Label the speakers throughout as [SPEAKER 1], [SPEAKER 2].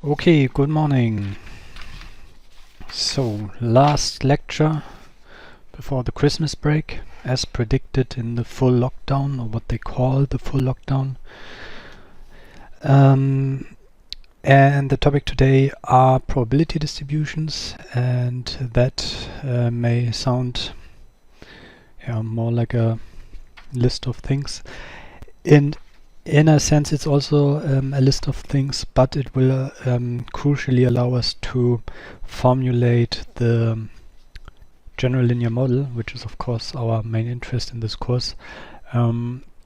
[SPEAKER 1] Okay, good morning. So, last lecture before the Christmas break, as predicted in the full lockdown, or what they call the full lockdown. And the topic today are probability distributions, and that may sound more like a list of things. In a sense, it's also a list of things, but it will crucially allow us to formulate the general linear model, which is of course our main interest in this course,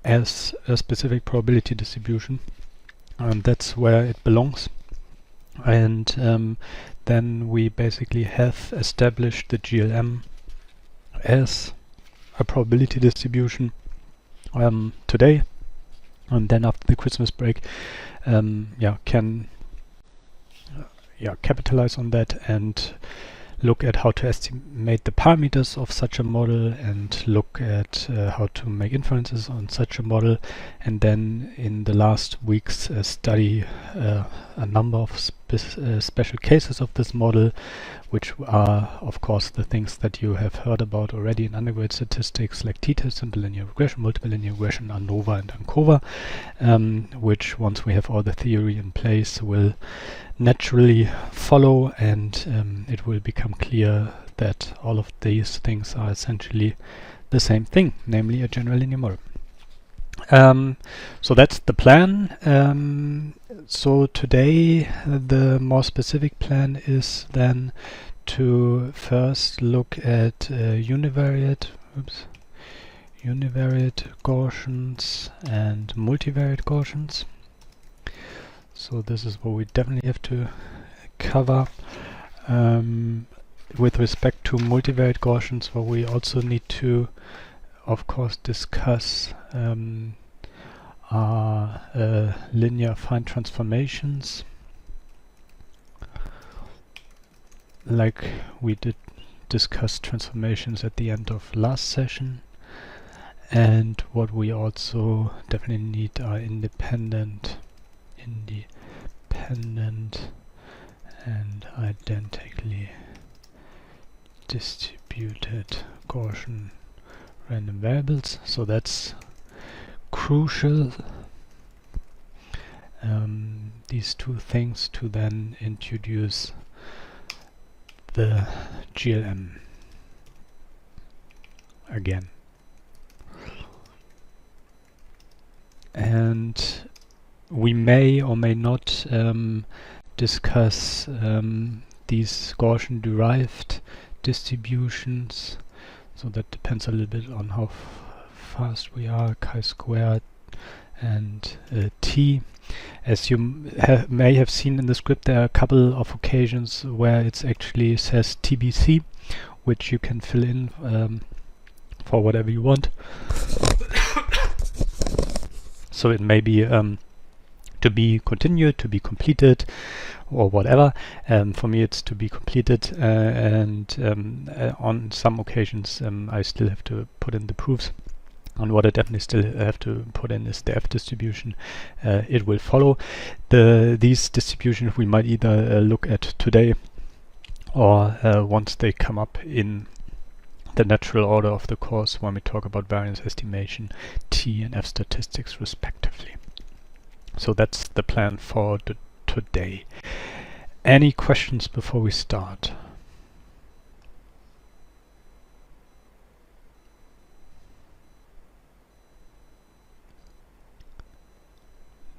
[SPEAKER 1] as a specific probability distribution. That's where it belongs. And then we basically have established the GLM as a probability distribution today. And then after the Christmas break, can capitalize on that and look at how to estimate the parameters of such a model and look at how to make inferences on such a model, and then in the last weeks study a number of special cases of this model, which are of course the things that you have heard about already in undergrad statistics, like t-test, simple linear regression, multiple linear regression, ANOVA and ANCOVA, which once we have all the theory in place will naturally follow, and it will become clear that all of these things are essentially the same thing, namely a general linear model. So that's the plan. So today the more specific plan is then to first look at univariate Gaussians and multivariate Gaussians. So this is what we definitely have to cover. With respect to multivariate Gaussians, what we also need to, of course, discuss are linear affine transformations, like we did discuss transformations at the end of last session. And what we also definitely need are independent and identically distributed Gaussian random variables. So that's crucial, these two things, to then introduce the GLM again. And we may or may not discuss these Gaussian derived distributions, so that depends a little bit on how fast we are, chi-squared and t. As you may have seen in the script, there are a couple of occasions where it actually says TBC, which you can fill in for whatever you want. So it may be to be continued, to be completed, or whatever. For me it's to be completed, and on some occasions I still have to put in the proofs. And what I definitely still have to put in is the F distribution. It will follow. These distributions we might either look at today, or once they come up in the natural order of the course when we talk about variance estimation, T and F statistics respectively. So that's the plan for today. Any questions before we start?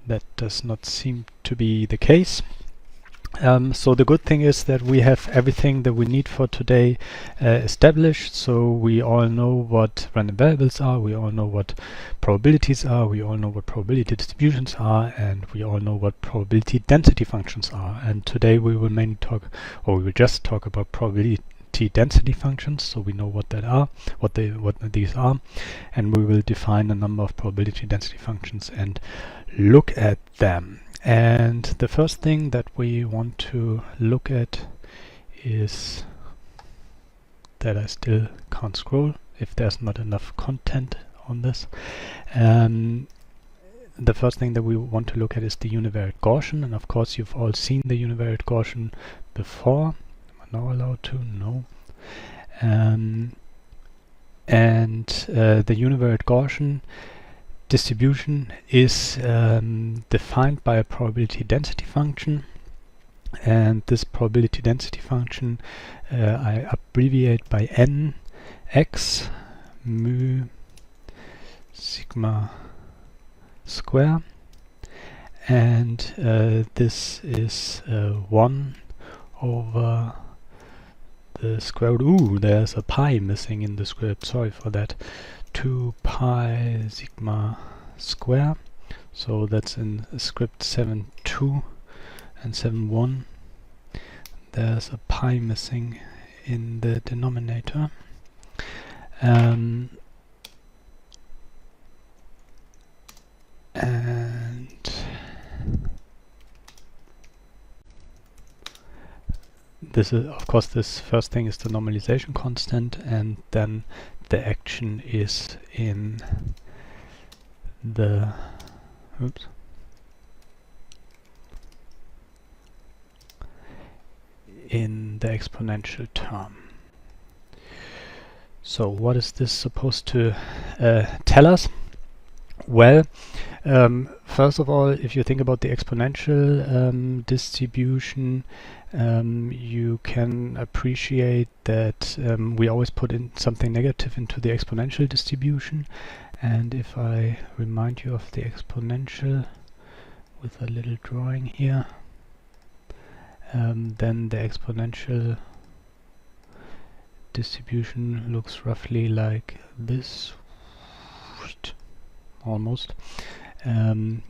[SPEAKER 1] That does not seem to be the case. So the good thing is that we have everything that we need for today established. So we all know what random variables are, we all know what probabilities are, we all know what probability distributions are, and we all know what probability density functions are. And today we will mainly talk, or we will just talk about probability density functions, so we know what that are, what these are, and we will define a number of probability density functions and look at them. And the first thing that we want to look at is that I still can't scroll if there's not enough content on this. the first thing that we want to look at is the univariate Gaussian, and of course you've all seen the univariate Gaussian before. Am I now allowed to? No. The univariate Gaussian distribution is defined by a probability density function, and this probability density function I abbreviate by nx mu sigma square, and this is 1 over the square root. Ooh, there's a pi missing in the script, sorry for that. 2 pi sigma square, so that's in script 7.2 and 7.1. There's a pi missing in the denominator. And this is, of course, this first thing is the normalization constant, and then the action is in the in the exponential term. So what is this supposed to tell us? Well, first of all, if you think about the exponential distribution, you can appreciate that we always put in something negative into the exponential distribution. And if I remind you of the exponential with a little drawing here, then the exponential distribution looks roughly like this, almost. Of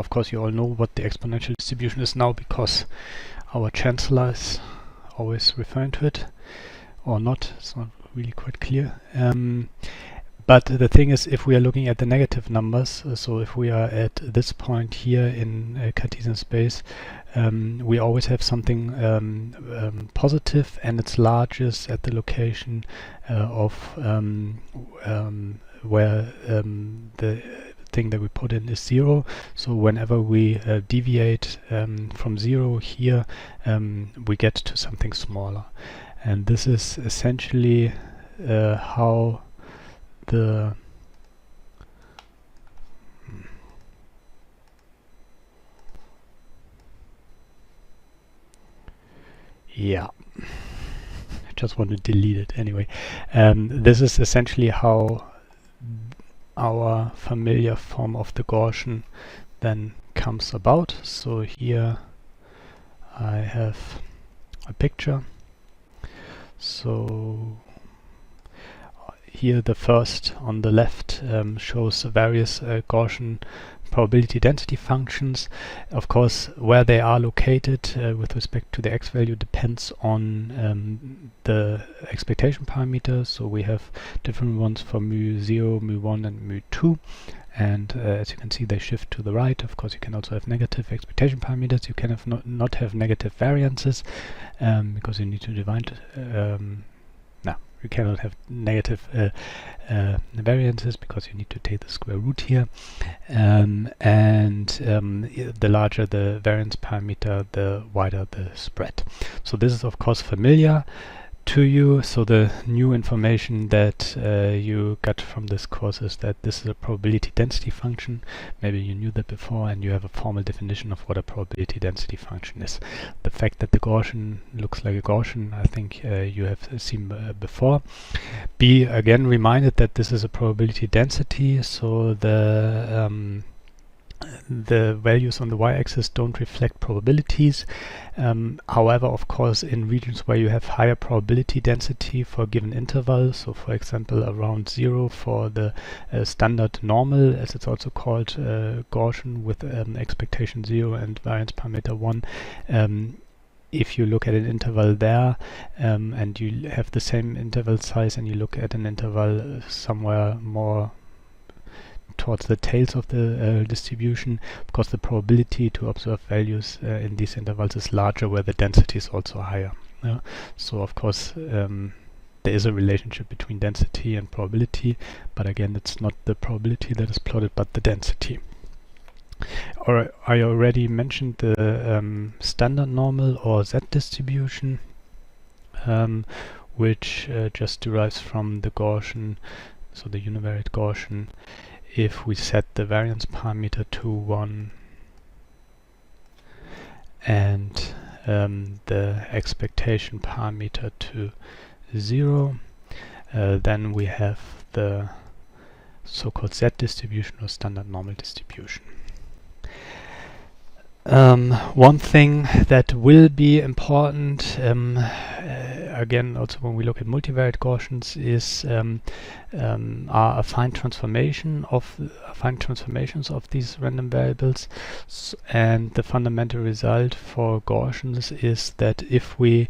[SPEAKER 1] course you all know what the exponential distribution is now, because our chancellor is always referring to it, or not, it's not really quite clear. But the thing is, if we are looking at the negative numbers, so if we are at this point here in Cartesian space, we always have something positive, and it's largest at the location of where the thing that we put in is 0. So whenever we deviate from 0 here, we get to something smaller. And this is essentially how the I just want to delete it anyway. This is essentially how our familiar form of the Gaussian then comes about. So here I have a picture. So here the first on the left shows various Gaussian probability density functions. Of course, where they are located with respect to the x value depends on the expectation parameters. So we have different ones for mu0, mu1 and mu2, and as you can see, they shift to the right. Of course, you can also have negative expectation parameters. You can have not have negative variances because you need to divide you cannot have negative variances because you need to take the square root here. The larger the variance parameter, the wider the spread. So this is of course familiar to you. So the new information that you got from this course is that this is a probability density function. Maybe you knew that before, and you have a formal definition of what a probability density function is. The fact that the Gaussian looks like a Gaussian, I think you have seen before. Be again reminded that this is a probability density, so the values on the y-axis don't reflect probabilities. However, of course, in regions where you have higher probability density for a given interval, so for example around 0 for the standard normal, as it's also called, Gaussian with expectation 0 and variance parameter 1, if you look at an interval there and you have the same interval size, and you look at an interval somewhere more towards the tails of the distribution, because the probability to observe values in these intervals is larger where the density is also higher. So of course there is a relationship between density and probability, but again, it's not the probability that is plotted, but the density. Or I already mentioned the standard normal or Z distribution, which just derives from the Gaussian, so the univariate Gaussian, if we set the variance parameter to 1 and the expectation parameter to 0, then we have the so-called Z distribution or standard normal distribution. One thing that will be important, again, also when we look at multivariate Gaussians, is are affine transformations of these random variables. And the fundamental result for Gaussians is that if we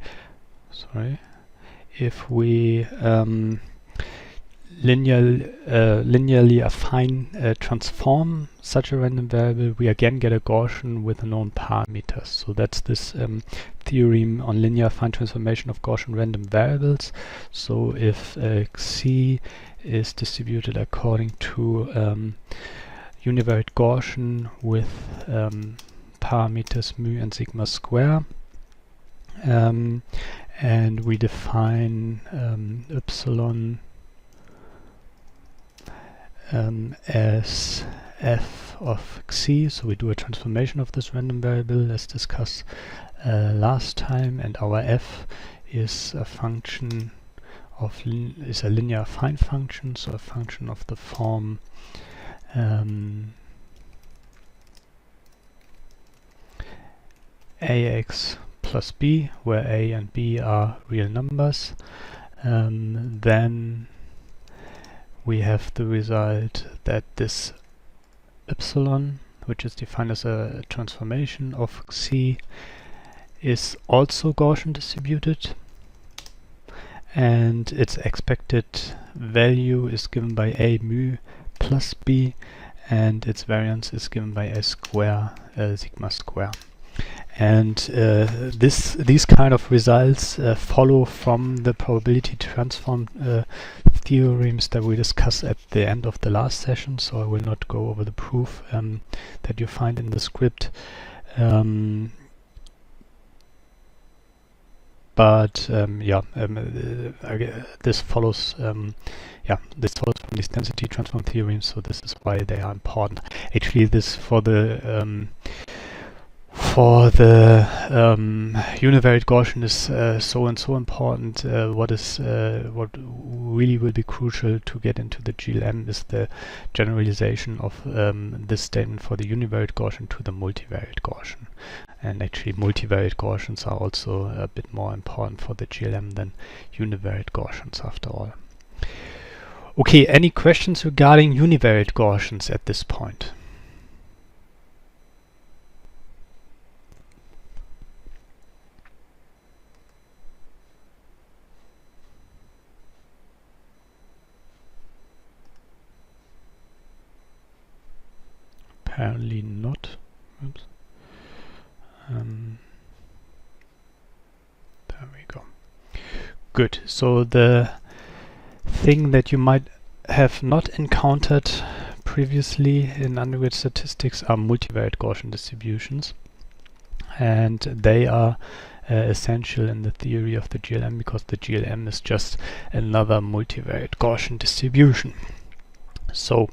[SPEAKER 1] linearly affine transform such a random variable, we again get a Gaussian with a known parameters. So that's this theorem on linear affine transformation of Gaussian random variables. So if Xi is distributed according to univariate Gaussian with parameters mu and sigma square, and we define epsilon as f of Xi, so we do a transformation of this random variable as discussed last time, and our f is a function of is a linear affine function, so a function of the form ax plus b, where a and b are real numbers. Then we have the result that this epsilon, which is defined as a transformation of Xi, is also Gaussian distributed, and its expected value is given by a mu plus b, and its variance is given by a square sigma square. And these kind of results follow from the probability transform theorems that we discussed at the end of the last session, so I will not go over the proof that you find in the script. This follows from these density transform theorems, so this is why they are important. Actually, this for the univariate Gaussian is so important. What really will be crucial to get into the GLM is the generalization of this statement for the univariate Gaussian to the multivariate Gaussian. And actually, multivariate Gaussians are also a bit more important for the GLM than univariate Gaussians, after all. Okay, any questions regarding univariate Gaussians at this point? Apparently not. Oops. There we go. Good. So the thing that you might have not encountered previously in undergraduate statistics are multivariate Gaussian distributions, and they are essential in the theory of the GLM, because the GLM is just another multivariate Gaussian distribution. So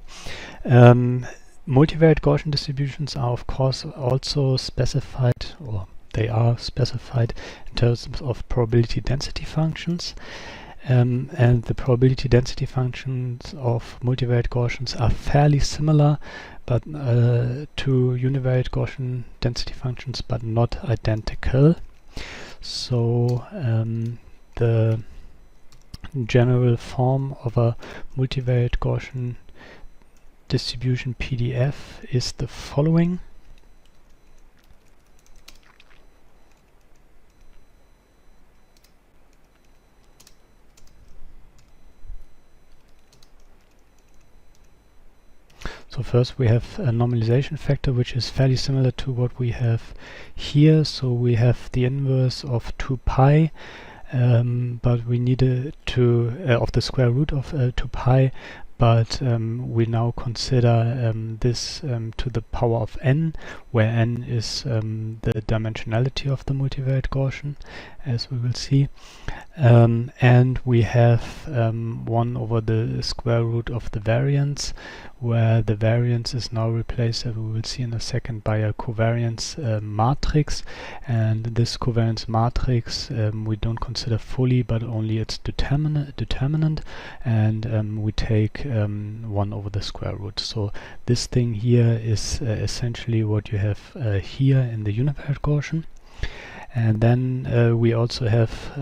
[SPEAKER 1] multivariate Gaussian distributions are of course also specified, or they are specified in terms of probability density functions, and the probability density functions of multivariate Gaussians are fairly similar but to univariate Gaussian density functions, but not identical. So the general form of a multivariate Gaussian distribution PDF is the following. So first we have a normalization factor, which is fairly similar to what we have here. So we have the inverse of 2 pi but we needed to of the square root of 2 pi, but we now consider this to the power of n, where n is the dimensionality of the multivariate Gaussian, as we will see. And we have 1 over the square root of the variance, where the variance is now replaced, as we will see in a second, by a covariance matrix. And this covariance matrix we don't consider fully, but only its determinant, and we take 1 over the square root. So this thing here is essentially what you have here in the univariate Gaussian. And then we also have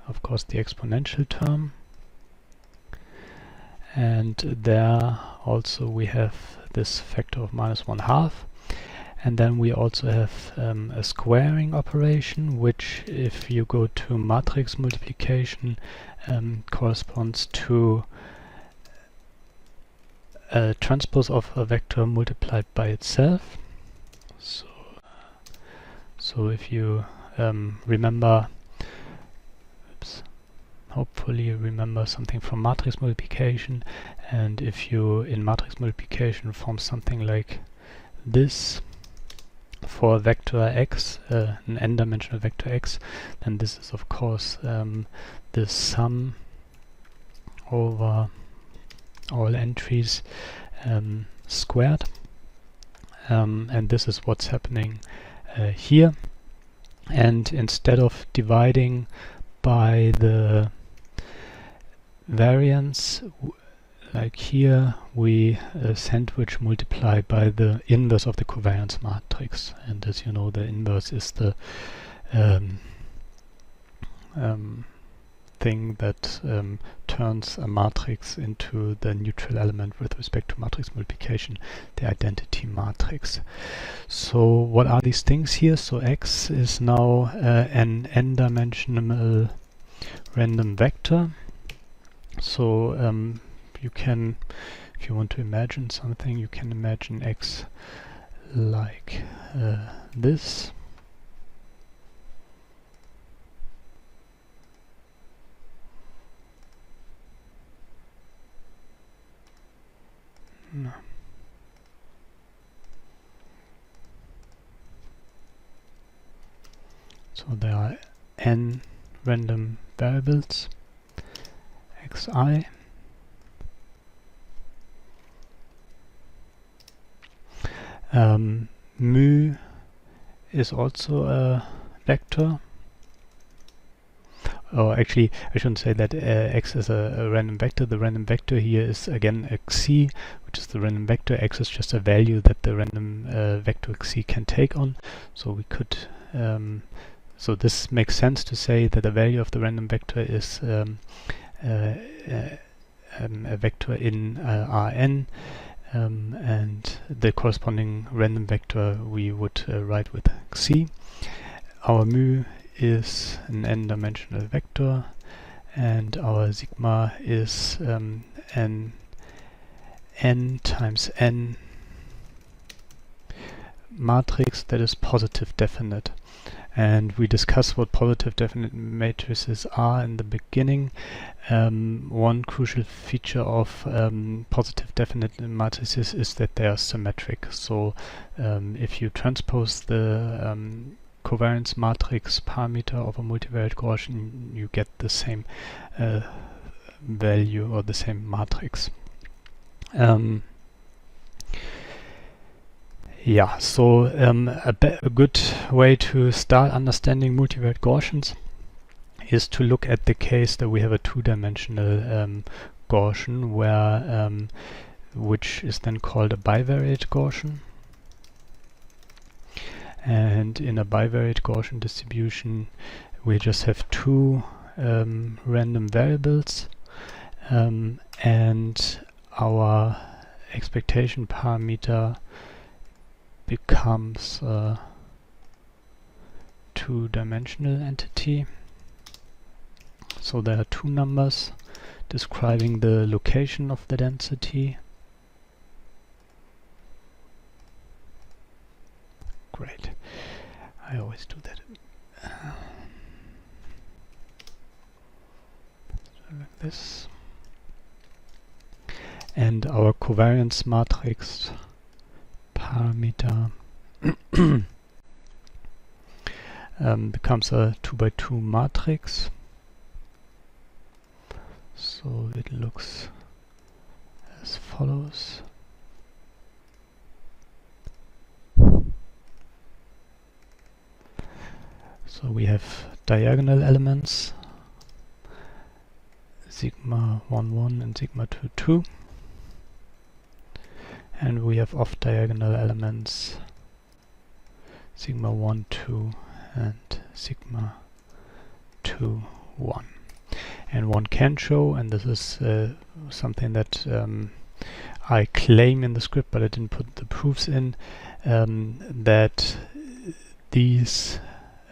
[SPEAKER 1] of course, the exponential term. And there also we have this factor of -1/2. And then we also have a squaring operation, which, if you go to matrix multiplication, corresponds to a transpose of a vector multiplied by itself. So if you remember, hopefully you remember something from matrix multiplication, and if you in matrix multiplication form something like this for a vector x, an n-dimensional vector x, then this is of course the sum over all entries squared, and this is what's happening here. And instead of dividing by the variance, like here, we sandwich multiply by the inverse of the covariance matrix. And as you know, the inverse is the thing that turns a matrix into the neutral element with respect to matrix multiplication, the identity matrix. So what are these things here? So X is now an n-dimensional random vector. So you can, if you want to imagine something, you can imagine X like this. No. So there are n random variables xi. Mu is also a vector. Or actually, I shouldn't say that x is a random vector. The random vector here is again xi, which is the random vector. X is just a value that the random vector xi can take on. So we could, so this makes sense to say that the value of the random vector is a vector in Rn, and the corresponding random vector we would write with xi. Our mu is an n-dimensional vector, and our sigma is an n times n matrix that is positive definite. And we discussed what positive definite matrices are in the beginning. One crucial feature of positive definite matrices is that they are symmetric. So if you transpose the covariance matrix parameter of a multivariate Gaussian, you get the same value or the same matrix. Yeah, so a good way to start understanding multivariate Gaussians is to look at the case that we have a two-dimensional Gaussian, where which is then called a bivariate Gaussian. And in a bivariate Gaussian distribution, we just have two random variables, and our expectation parameter becomes a two-dimensional entity. So there are two numbers describing the location of the density. Great. I always do that. like this. And our covariance matrix parameter becomes a 2x2 matrix. So it looks as follows. So we have diagonal elements, sigma 1, 1 and sigma 2, 2. And we have off-diagonal elements, sigma 1, 2 and sigma 2, 1. And one can show, and this is something that I claim in the script, but I didn't put the proofs in, that these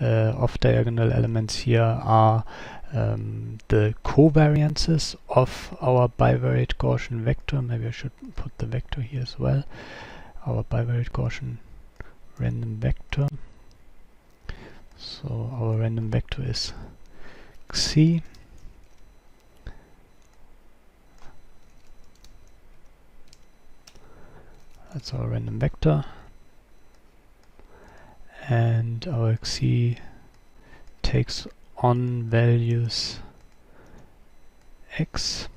[SPEAKER 1] off-diagonal elements here are the covariances of our bivariate Gaussian vector. Maybe I should put the vector here as well. Our bivariate Gaussian random vector. So our random vector is Xi. That's our random vector. And our Xi takes on values x,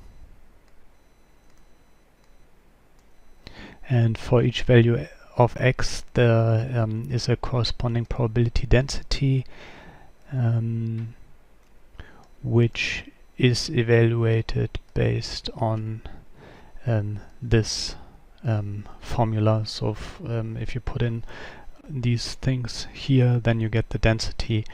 [SPEAKER 1] and for each value of x there is a corresponding probability density which is evaluated based on this formula. So if you put in these things here, then you get the density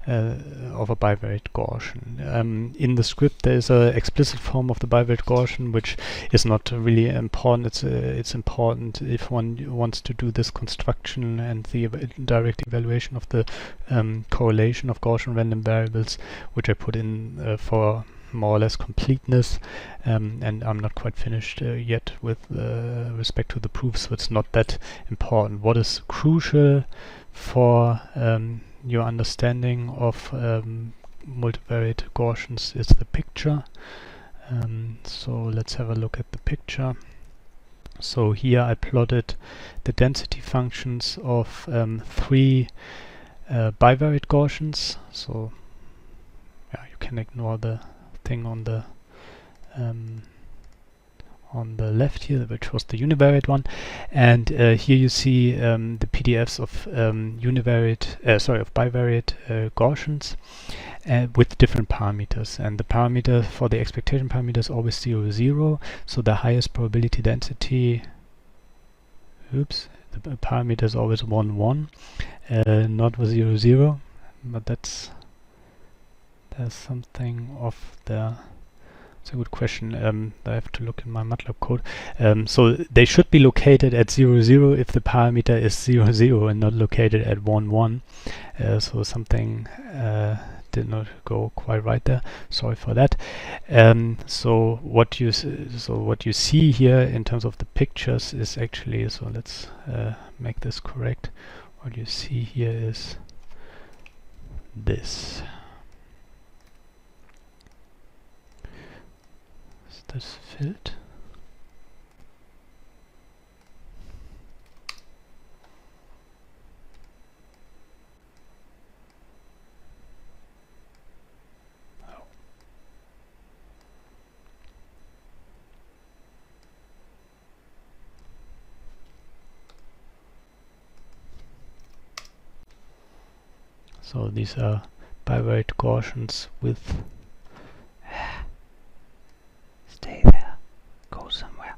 [SPEAKER 1] of a bivariate Gaussian. In the script there is an explicit form of the bivariate Gaussian which is not really important. It's important if one wants to do this construction and the direct evaluation of the correlation of Gaussian random variables, which I put in for more or less completeness, and I'm not quite finished yet with respect to the proof, so it's not that important. What is crucial for your understanding of multivariate Gaussians is the picture. So let's have a look at the picture. So here I plotted the density functions of 3 bivariate Gaussians. So yeah, you can ignore the thing on the left here, which was the univariate one, and here you see the PDFs of bivariate Gaussians with different parameters, and the parameter for the expectation parameter is always 0, 0. So the highest probability density, the parameter is always 1, 1, not with 0, 0, but there's something off there. It's a good question. I have to look in my MATLAB code. So they should be located at 0, 0 if the parameter is 0, 0 and not located at 1, 1. So something did not go quite right there. Sorry for that. So what you see here in terms of the pictures is actually, so let's make this correct. What you see here is this. This filled. Oh. So these are bivariate Gaussians with stay there, go somewhere.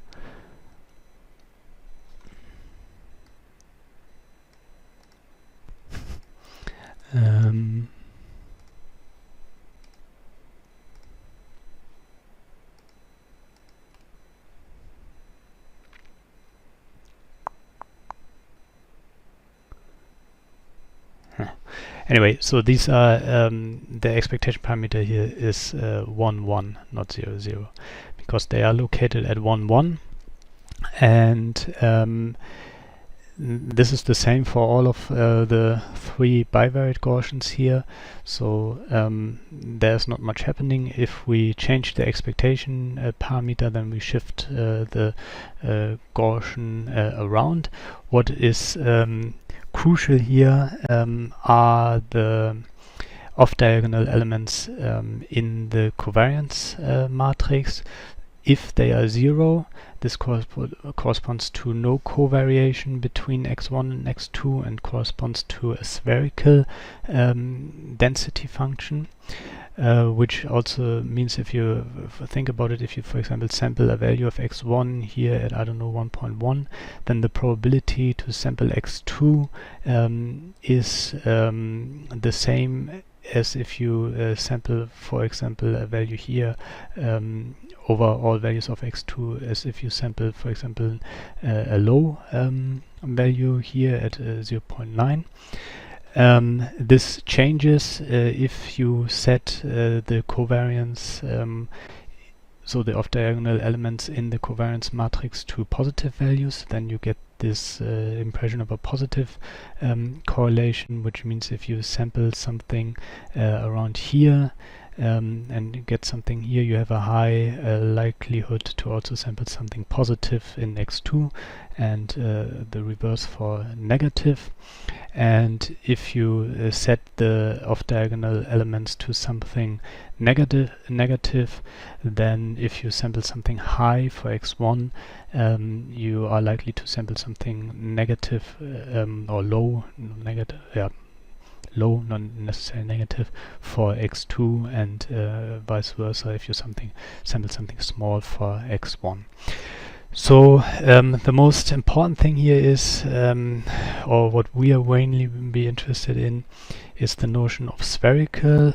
[SPEAKER 1] Anyway, so these are the expectation parameter here is 1, 1, not 0, 0, because they are located at 1, 1, and this is the same for all of the 3 bivariate Gaussians here. So there's not much happening. If we change the expectation parameter, then we shift the Gaussian around. What is crucial here are the off-diagonal elements in the covariance matrix. If they are 0, this corresponds to no covariation between x1 and x2 and corresponds to a spherical density function, which also means, if you think about it, if you, for example, sample a value of x1 here at, I don't know, 1.1, then the probability to sample x2 is the same as if you sample, for example, a value here over all values of x2, as if you sample, for example, a low value here at 0.9. This changes if you set the covariance, so the off-diagonal elements in the covariance matrix, to positive values. Then you get this impression of a positive correlation, which means if you sample something around here and get something here, you have a high likelihood to also sample something positive in x2, and the reverse for negative. And if you set the off-diagonal elements to something negative, then if you sample something high for x1, you are likely to sample something negative or low, negative, low, not necessarily negative, for x2, and vice versa if you sample something small for x1. So the most important thing here is, or what we are mainly be interested in, is the notion of spherical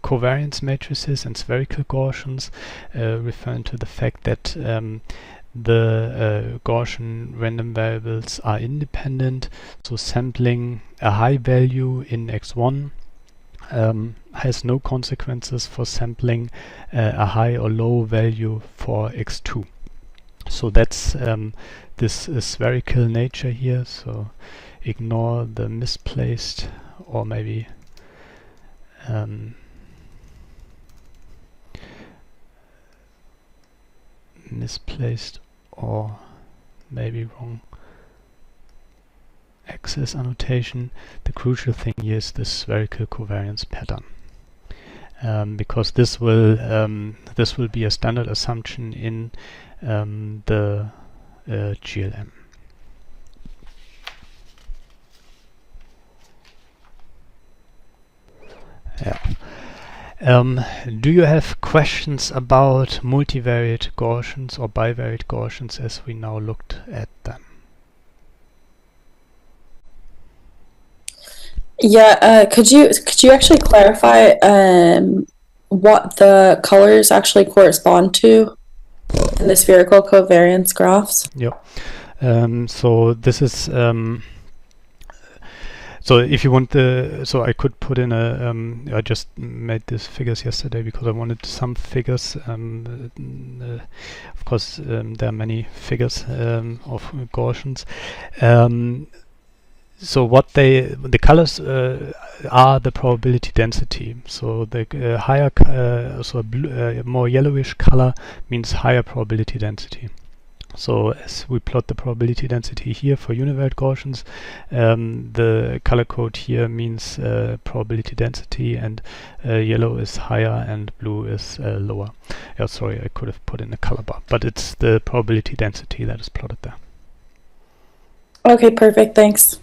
[SPEAKER 1] covariance matrices and spherical Gaussians, referring to the fact that the Gaussian random variables are independent. So sampling a high value in x1 has no consequences for sampling a high or low value for x2. So that's this spherical nature here. So ignore the misplaced, or maybe misplaced or maybe wrong axis annotation. The crucial thing here is the spherical covariance pattern, because this will be a standard assumption in the GLM. Do you have questions about multivariate Gaussians or bivariate Gaussians as we now looked at them?
[SPEAKER 2] Yeah, could you actually clarify what the colors actually correspond to in the spherical covariance graphs?
[SPEAKER 1] Yep. So this is so if you want so I could put in a I just made these figures yesterday because I wanted some figures. Of course, there are many figures of Gaussians. So what the colors are the probability density. So the higher, so a more yellowish color means higher probability density. So as we plot the probability density here for univariate Gaussians, the color code here means probability density, and yellow is higher and blue is lower. Yeah, sorry, I could have put in a color bar, but it's the probability density that is plotted there.
[SPEAKER 2] Okay, perfect, thanks.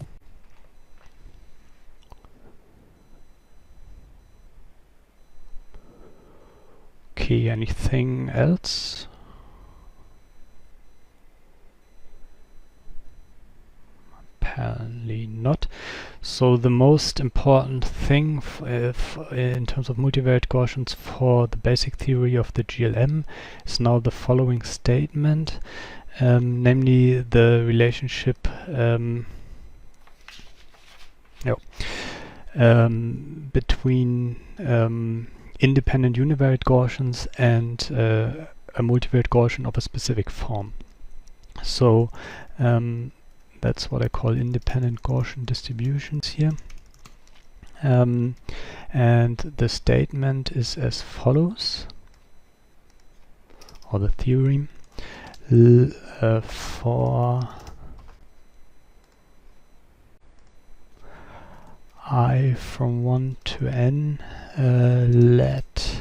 [SPEAKER 1] Okay, anything else? Apparently not. So the most important thing in terms of multivariate Gaussians for the basic theory of the GLM is now the following statement, namely the relationship between independent univariate Gaussians and a multivariate Gaussian of a specific form. So that's what I call independent Gaussian distributions here. And the statement is as follows, or the theorem, for I from 1 to n, let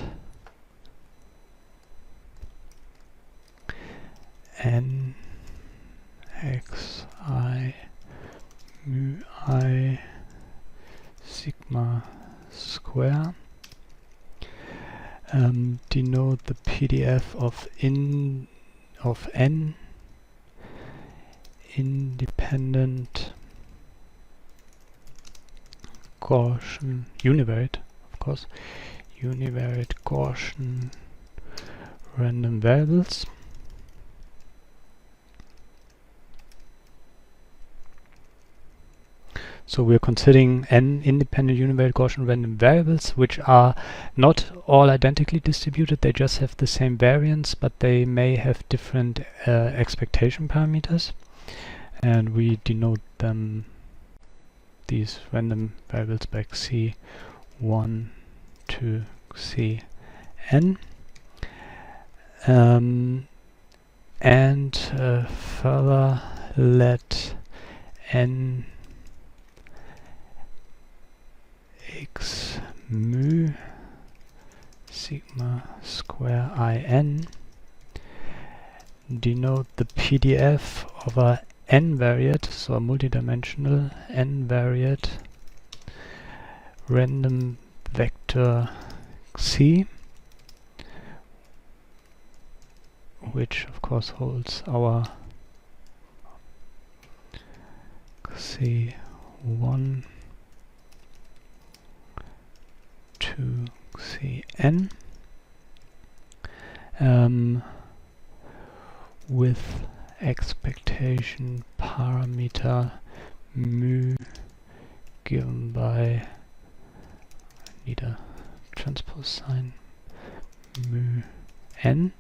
[SPEAKER 1] n x I mu I sigma square denote the PDF of n independent Gaussian univariate, of course, univariate Gaussian random variables. So we're considering n independent univariate Gaussian random variables, which are not all identically distributed. They just have the same variance, but they may have different expectation parameters. And we denote them, these random variables, by C1 to Cn. And further, let n x mu sigma square in denote the PDF of a n-variate, so a multidimensional n-variate random vector C, which of course holds our C1 to Cn, with expectation parameter mu given by, I need a transpose sign, mu n,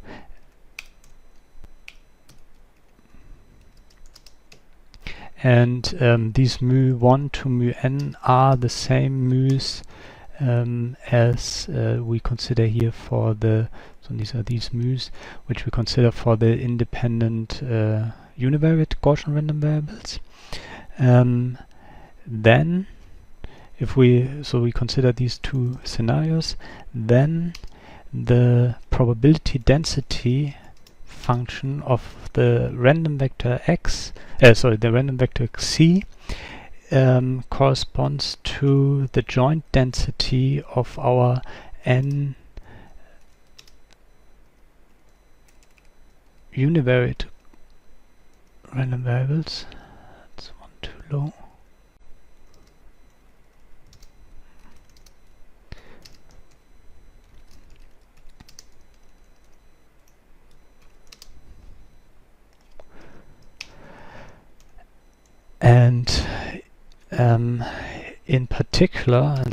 [SPEAKER 1] and these mu1 to mu n are the same mu's as we consider here for the, so these are these mu's which we consider for the independent univariate Gaussian random variables. Then if we consider these two scenarios, then the probability density function of the random vector x, the random vector C, corresponds to the joint density of our n univariate random variables. That's one too low. And in particular, and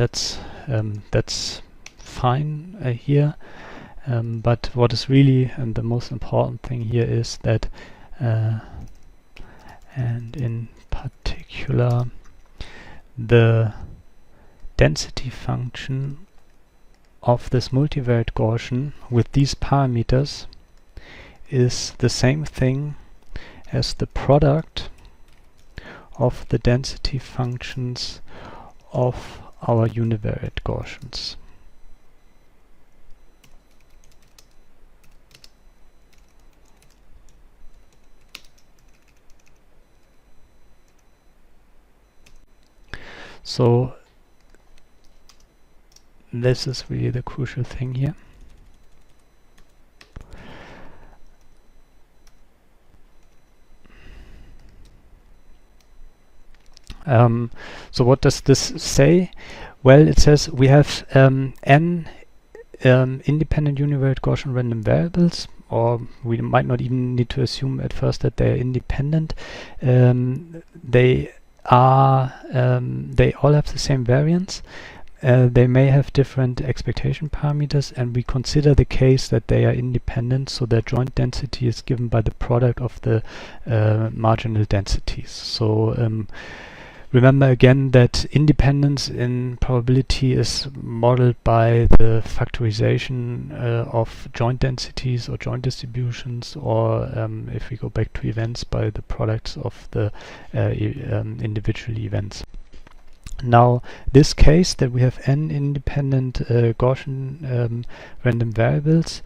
[SPEAKER 1] that's fine here, but what is really and the most important thing here is that, and in particular, the density function of this multivariate Gaussian with these parameters is the same thing as the product of the density functions of our univariate Gaussians. So this is really the crucial thing here. So what does this say? Well, it says we have n independent univariate Gaussian random variables, or we might not even need to assume at first that they're independent. They all have the same variance, they may have different expectation parameters, and we consider the case that they are independent, so their joint density is given by the product of the marginal densities. So remember again that independence in probability is modeled by the factorization of joint densities or joint distributions, or if we go back to events, by the products of the individual events. Now, this case that we have n independent Gaussian random variables,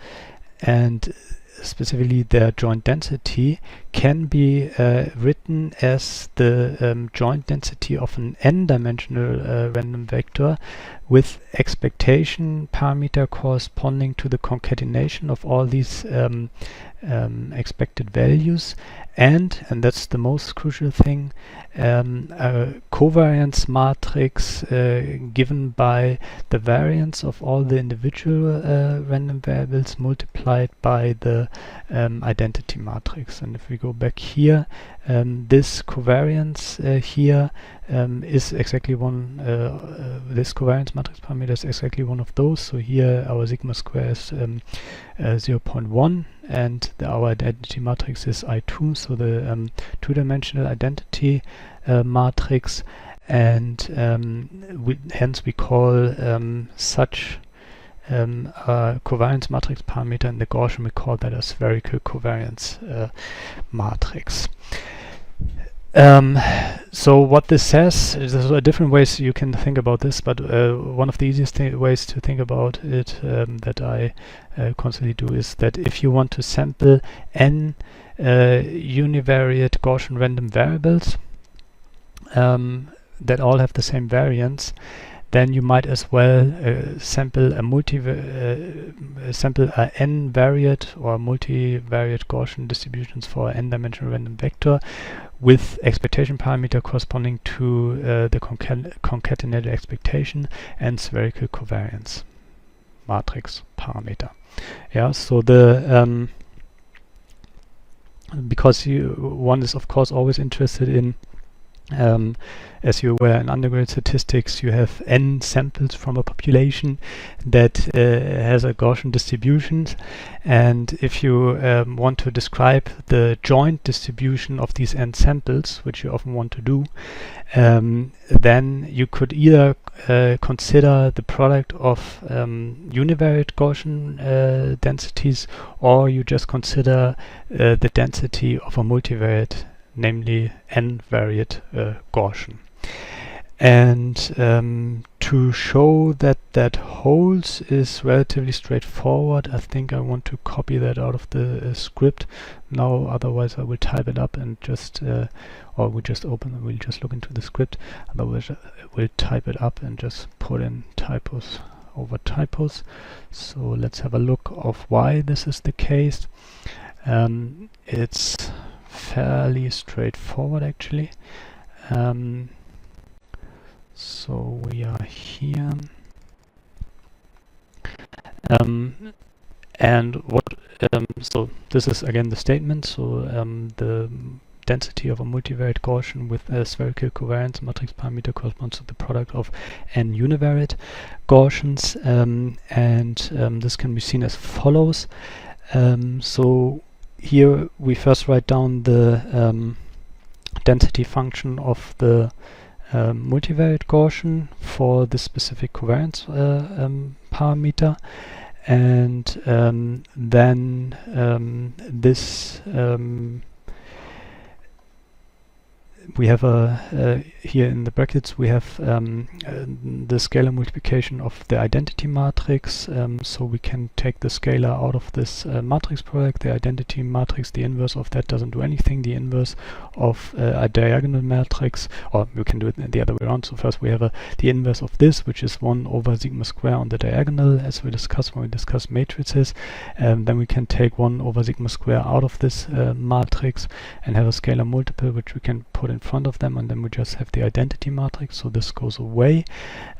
[SPEAKER 1] and specifically their joint density, can be written as the joint density of an n-dimensional random vector with expectation parameter corresponding to the concatenation of all these expected values, and that's the most crucial thing, a covariance matrix given by the variance of all the individual random variables multiplied by the identity matrix. And if we go back here, this covariance here is exactly one, this covariance matrix parameter is exactly one of those. So here our sigma square is 0.1, and our identity matrix is I2, so the two-dimensional identity matrix, and hence we call such a covariance matrix parameter in the Gaussian, we call that a spherical covariance matrix. So what this says is there are different ways you can think about this, but one of the easiest ways to think about it that I constantly do is that if you want to sample n univariate Gaussian random variables that all have the same variance, then you might as well sample a sample a n-variate or multivariate Gaussian distributions for n-dimensional random vector with expectation parameter corresponding to the concatenated expectation and spherical covariance matrix parameter. Yeah, so the because one is of course always interested in, as you were in undergraduate statistics, you have n samples from a population that has a Gaussian distribution, and if you want to describe the joint distribution of these n samples, which you often want to do, then you could either consider the product of univariate Gaussian densities, or you just consider the density of a multivariate, namely n-variate Gaussian. And to show that that holds is relatively straightforward. I think I want to copy that out of the script now, otherwise I will type it up and just or we'll just look into the script, otherwise we'll type it up and just put in typos over typos. So let's have a look of why this is the case. It's fairly straightforward actually. So we are here, and what so this is again the statement. So the density of a multivariate Gaussian with a spherical covariance matrix parameter corresponds to the product of n univariate Gaussians, and this can be seen as follows. So here we first write down the density function of the multivariate Gaussian for this specific covariance parameter, and then this we have here in the brackets we have the scalar multiplication of the identity matrix, so we can take the scalar out of this matrix product. The identity matrix, the inverse of that doesn't do anything. The inverse of a diagonal matrix, or we can do it the other way around. So first we have the inverse of this, which is 1 over sigma square on the diagonal, as we discussed when we discussed matrices. Then we can take 1 over sigma square out of this matrix and have a scalar multiple which we can put in front of them, and then we just have the identity matrix, so this goes away.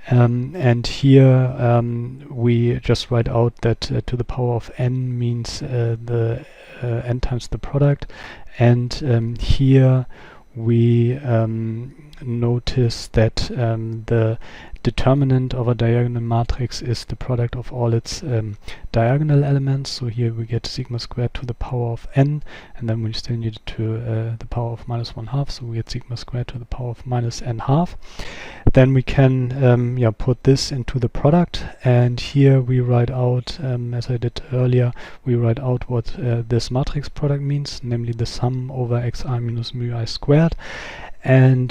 [SPEAKER 1] And here we just write out that to the power of n means the n times the product, and here we notice that the determinant of a diagonal matrix is the product of all its diagonal elements. So here we get sigma squared to the power of n, and then we still need to the power of minus 1/2, so we get sigma squared to the power of minus n half. Then we can put this into the product, and here we write out, as I did earlier, we write out what this matrix product means, namely the sum over xi minus mu I squared. And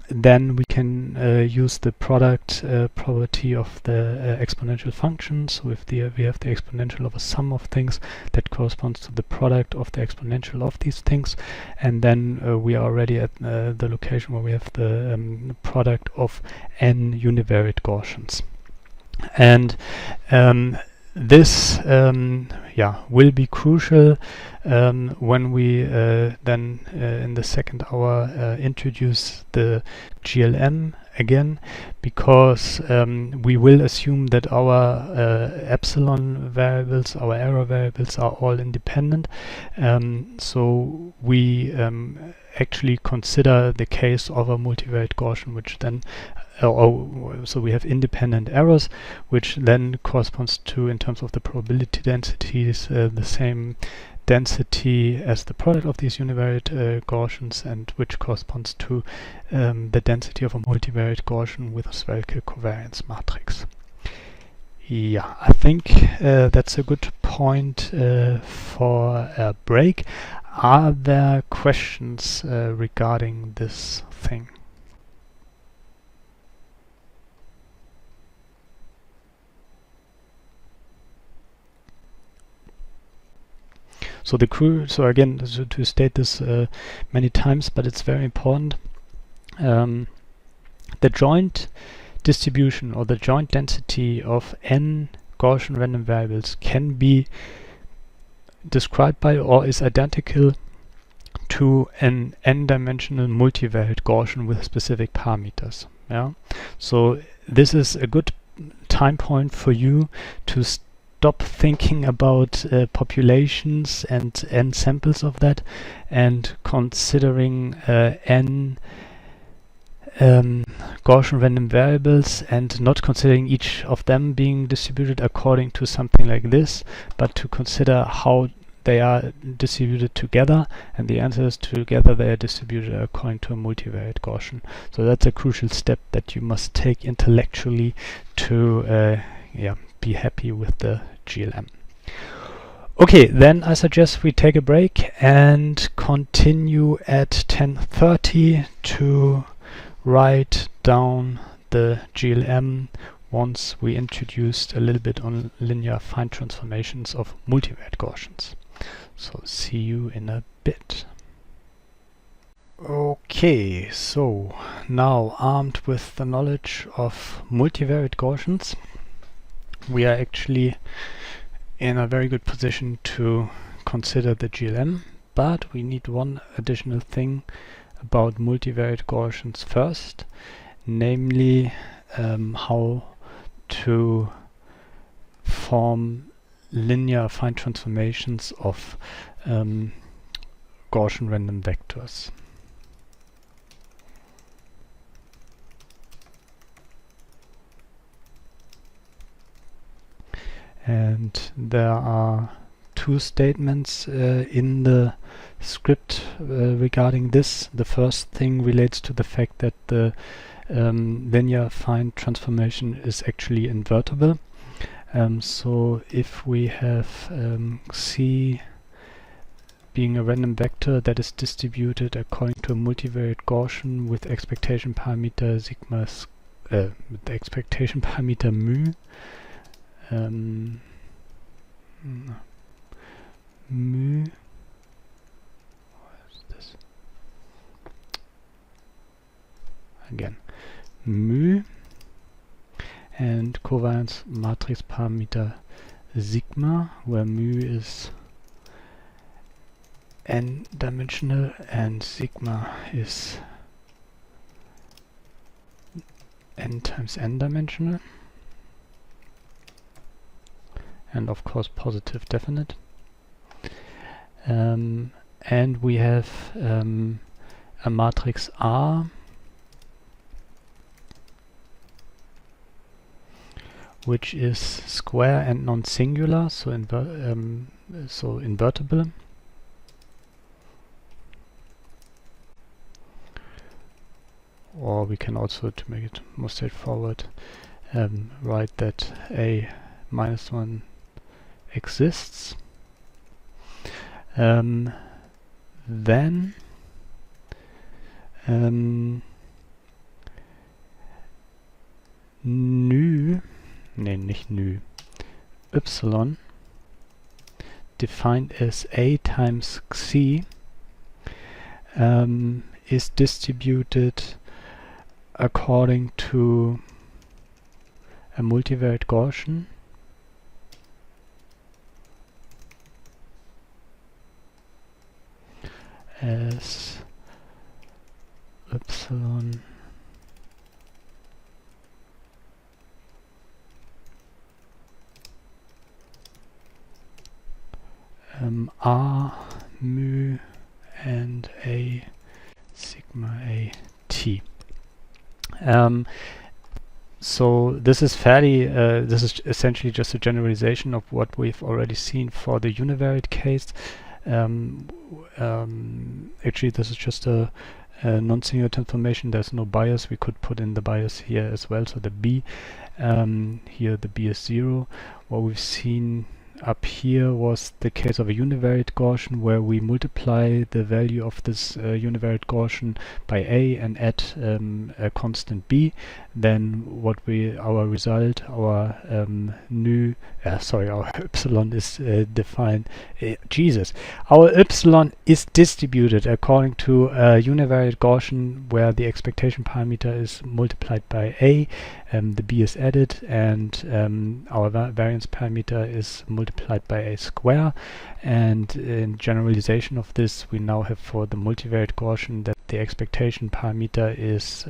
[SPEAKER 1] then we can use the product property of the exponential function. So if we have the exponential of a sum of things, that corresponds to the product of the exponential of these things, and then we are already at the location where we have the product of n univariate Gaussians. And this will be crucial when we then in the second hour introduce the GLM again, because we will assume that our epsilon variables, our error variables, are all independent. So we actually consider the case of a multivariate Gaussian, which then so we have independent errors, which then corresponds to, in terms of the probability densities, the same density as the product of these univariate Gaussians, and which corresponds to the density of a multivariate Gaussian with a spherical covariance matrix. Yeah, I think that's a good point for a break. Are there questions regarding this thing? So so again, to state this many times, but it's very important. The joint distribution, or the joint density of n Gaussian random variables, can be described by, or is identical to, an n-dimensional multivariate Gaussian with specific parameters. Yeah. So this is a good time point for you to stop thinking about populations and n samples of that, and considering n Gaussian random variables, and not considering each of them being distributed according to something like this, but to consider how they are distributed together, and the answer is together they are distributed according to a multivariate Gaussian. So that's a crucial step that you must take intellectually to be happy with the GLM. Okay, then I suggest we take a break and continue at 10:30 to write down the GLM once we introduced a little bit on linear affine transformations of multivariate Gaussians. So see you in a bit. Okay, so now, armed with the knowledge of multivariate Gaussians, we are actually in a very good position to consider the GLM, but we need one additional thing about multivariate Gaussians first, namely how to form linear affine transformations of Gaussian random vectors. And there are two statements in the script regarding this. The first thing relates to the fact that the linear affine transformation is actually invertible. So if we have C being a random vector that is distributed according to a multivariate Gaussian with expectation parameter sigma, with the expectation parameter mu, mu, what is this? Again, mu, and covariance matrix parameter sigma, where mu is n-dimensional and sigma is n times n-dimensional, and of course positive definite. And we have a matrix R which is square and non-singular, so invertible. Or we can also, to make it more straightforward, write that a minus 1 exists. Then y defined as a times xi is distributed according to a multivariate Gaussian as epsilon r mu and a sigma a t. So this is fairly, this is essentially just a generalization of what we've already seen for the univariate case. Actually, this is just a non-singular transformation. There's no bias. We could put in the bias here as well. So the b, here the b is 0. What we've seen up here was the case of a univariate Gaussian, where we multiply the value of this univariate Gaussian by a and add a constant b. Then what our result, our our epsilon is defined. Our epsilon is distributed according to a univariate Gaussian, where the expectation parameter is multiplied by a, the b is added, and our variance parameter is multiplied by a square. And in generalization of this, we now have for the multivariate Gaussian that the expectation parameter is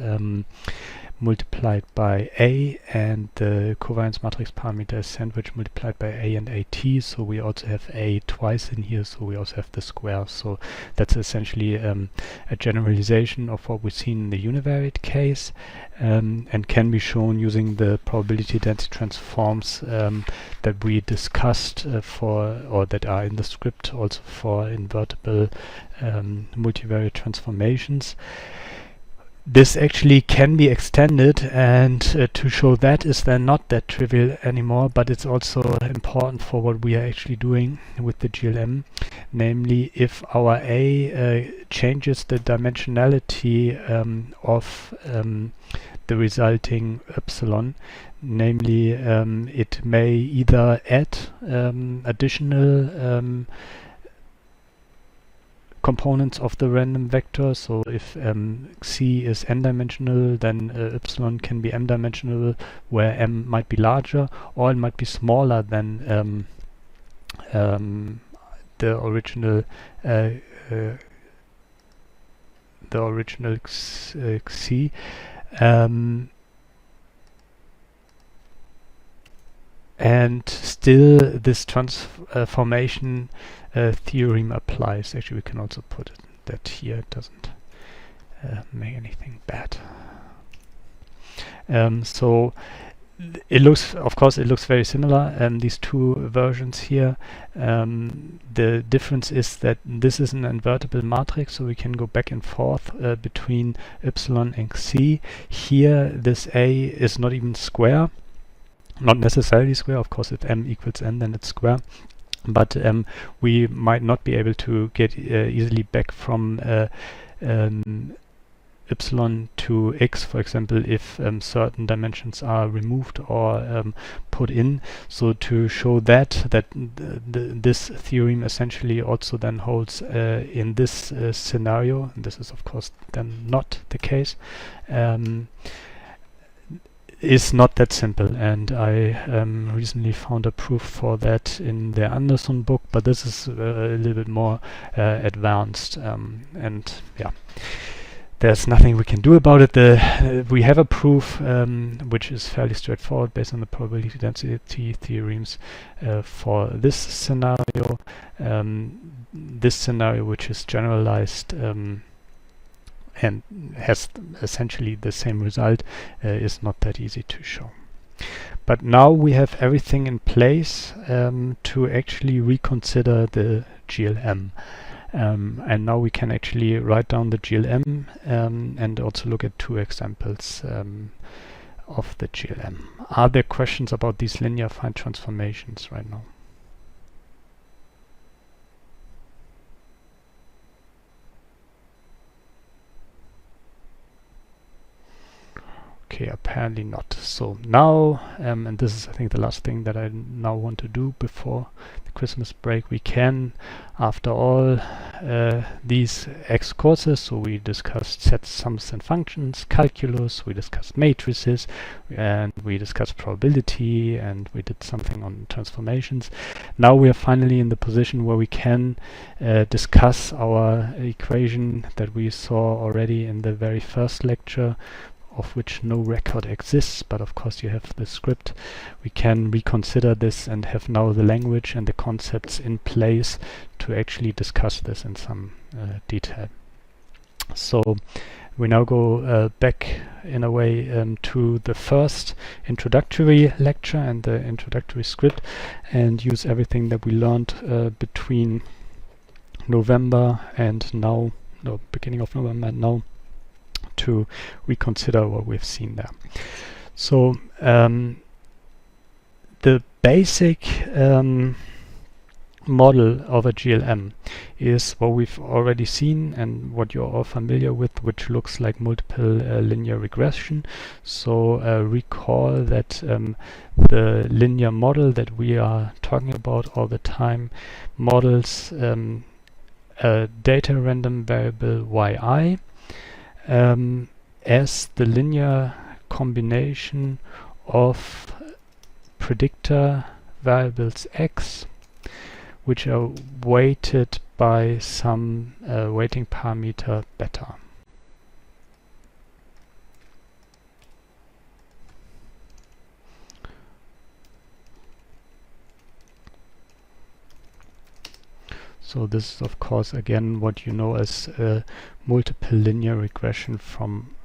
[SPEAKER 1] multiplied by a, and the covariance matrix parameter is sandwich multiplied by a and at. So we also have a twice in here, so we also have the square. So that's essentially a generalization of what we've seen in the univariate case, and can be shown using the probability density transforms that we discussed or that are in the script also for invertible multivariate transformations. This actually can be extended, and to show that is then not that trivial anymore, but it's also important for what we are actually doing with the GLM. Namely, if our A changes the dimensionality of the resulting epsilon, namely it may either add additional components of the random vector. So if xi is n-dimensional, then epsilon can be m-dimensional, where m might be larger, or it might be smaller than the original xi. And still this transformation theorem applies. Actually, we can also put that here. It doesn't make anything bad. So it looks, of course, it looks very similar. These two versions here. The difference is that this is an invertible matrix, so we can go back and forth between epsilon and xi. Here, this A is not even square. Not necessarily square. Of course, if m equals n, then it's square. But we might not be able to get easily back from epsilon to x, for example, if certain dimensions are removed or put in. So to show that this theorem essentially also then holds in this scenario, and this is of course then not the case, is not that simple, and I recently found a proof for that in the Anderson book, but this is a little bit more advanced, and yeah, there's nothing we can do about it. We have a proof which is fairly straightforward based on the probability density theorems for this scenario. This scenario, which is generalized and has essentially the same result, is not that easy to show. But now we have everything in place to actually reconsider the GLM. And now we can actually write down the GLM and also look at two examples of the GLM. Are there questions about these linear fine transformations right now? Okay, apparently not. So now, and this is I think the last thing that I now want to do before the Christmas break, we can, after all these X courses, so we discussed sets, sums and functions, calculus, we discussed matrices, and we discussed probability, and we did something on transformations. Now we are finally in the position where we can discuss our equation that we saw already in the very first lecture, of which no record exists, but of course you have the script. We can reconsider this and have now the language and the concepts in place to actually discuss this in some detail. So we now go back in a way to the first introductory lecture and the introductory script, and use everything that we learned between November and now, no, beginning of November and now, to reconsider what we've seen there. So the basic model of a GLM is what we've already seen and what you're all familiar with, which looks like multiple linear regression. So recall that the linear model that we are talking about all the time models a data random variable yi as the linear combination of predictor variables x, which are weighted by some weighting parameter beta. So this is of course again what you know as multiple linear regression from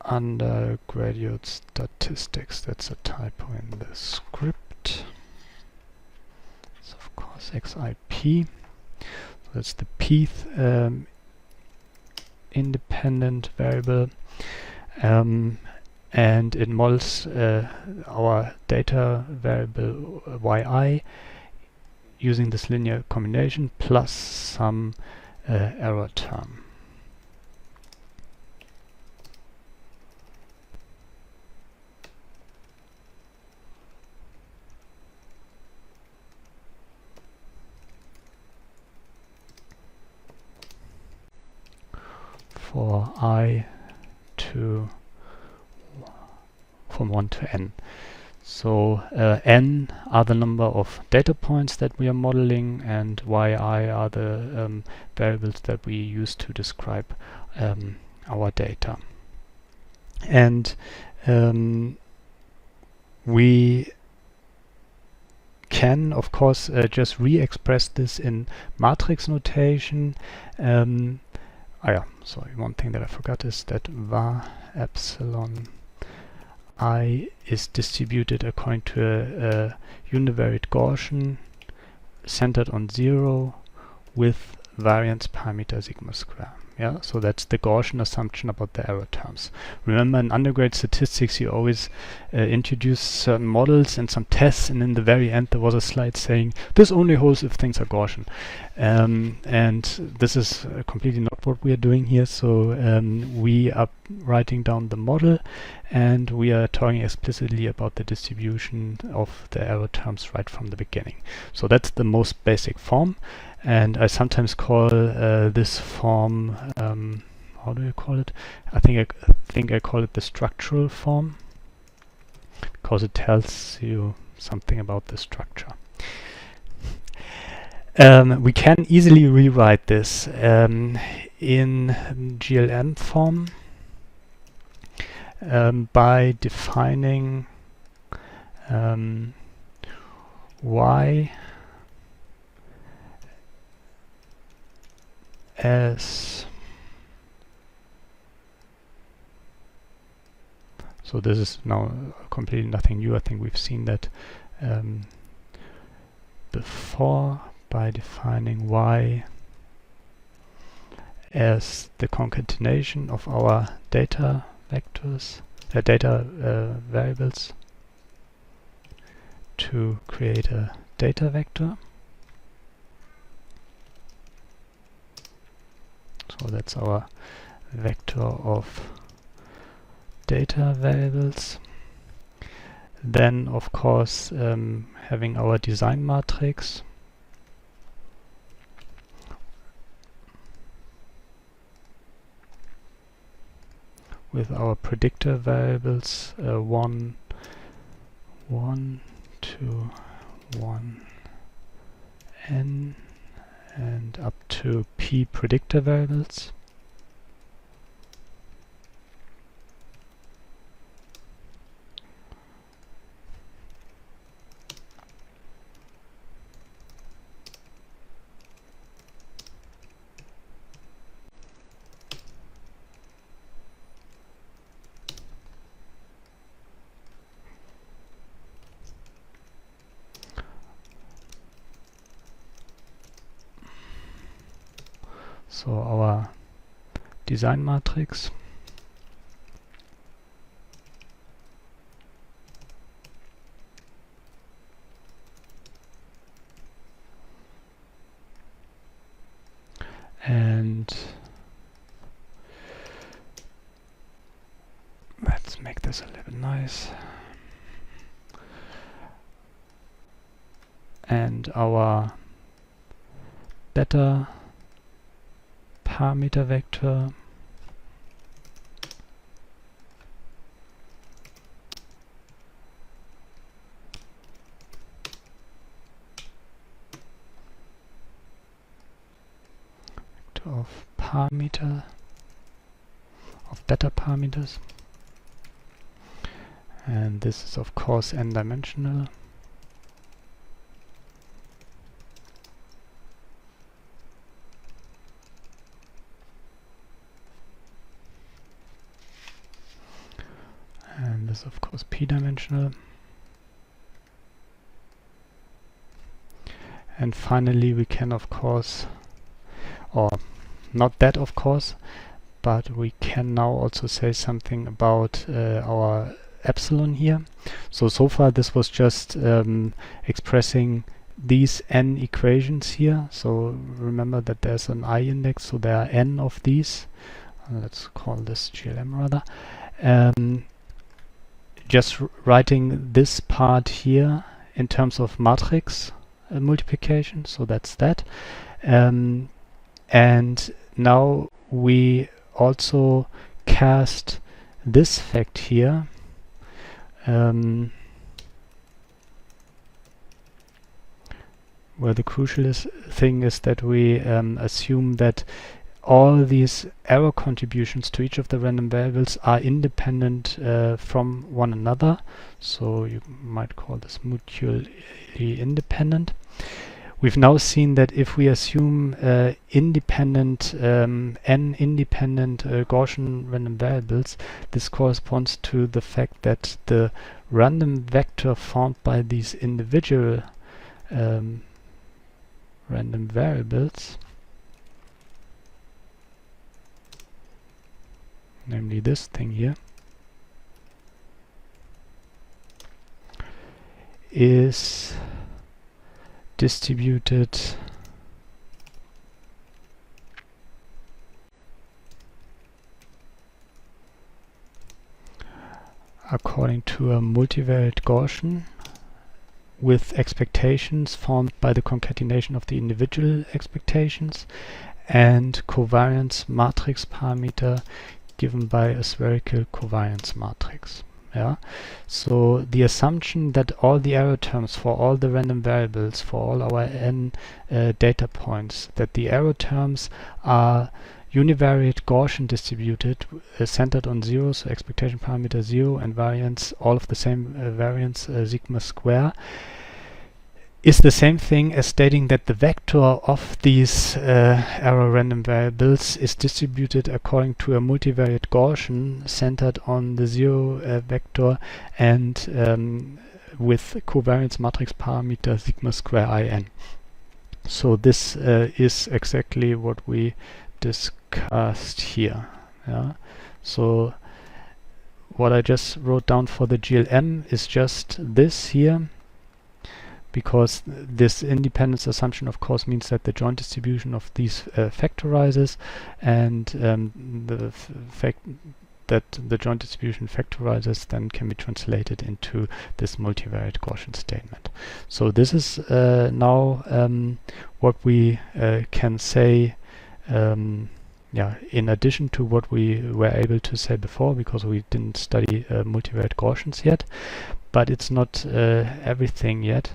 [SPEAKER 1] undergraduate statistics. That's a typo in the script. It's of course XIP. So that's the pth independent variable. And it models our data variable yi using this linear combination plus some error term. For I from 1 to n. So n are the number of data points that we are modeling, and yi are the variables that we use to describe our data. And we can, of course, just re-express this in matrix notation. Sorry, one thing that I forgot is that var epsilon I is distributed according to a univariate Gaussian centered on 0 with variance parameter sigma square. Yeah, so that's the Gaussian assumption about the error terms. Remember, in undergrad statistics, you always introduce certain models and some tests, and in the very end there was a slide saying this only holds if things are Gaussian. And this is completely not what we are doing here. So we are writing down the model, and we are talking explicitly about the distribution of the error terms right from the beginning. So that's the most basic form. And I sometimes call this form, how do you call it? I think I call it the structural form, because it tells you something about the structure. We can easily rewrite this in GLM form by defining y as, So this is now completely nothing new. I think we've seen that before by defining y as the concatenation of our data vectors, variables to create a data vector. So that's our vector of data variables. Then, of course, having our design matrix. With our predictor variables 1, 2, 1, n, and up to p predictor variables. So our design matrix. And let's make this a little bit nice. And our beta parameter vector of parameter of beta parameters, and this is of course n-dimensional. And this of course p-dimensional. And finally we can of course, or not that of course, but we can now also say something about our epsilon here. So far this was just expressing these n equations here. So remember that there's an I index, so there are n of these. Let's call this GLM rather. Just writing this part here in terms of matrix multiplication, so that's that. And now we also cast this fact here, where the crucial thing is that we assume that all these error contributions to each of the random variables are independent from one another. So you might call this mutually independent. We've now seen that if we assume independent n independent Gaussian random variables, this corresponds to the fact that the random vector formed by these individual random variables, namely this thing here, is distributed according to a multivariate Gaussian with expectations formed by the concatenation of the individual expectations and covariance matrix parameter given by a spherical covariance matrix. Yeah, so the assumption that all the error terms for all the random variables for all our n data points, that the error terms are univariate Gaussian distributed, centered on 0, so expectation parameter 0 and variance all of the same variance sigma square, is the same thing as stating that the vector of these error random variables is distributed according to a multivariate Gaussian centered on the 0 vector and with covariance matrix parameter sigma square in. So this is exactly what we discussed here. Yeah. So what I just wrote down for the GLM is just this here, because this independence assumption of course means that the joint distribution of these factorizes, and the fact that the joint distribution factorizes then can be translated into this multivariate Gaussian statement. So this is now what we can say, yeah, in addition to what we were able to say before, because we didn't study multivariate Gaussians yet. But it's not everything yet.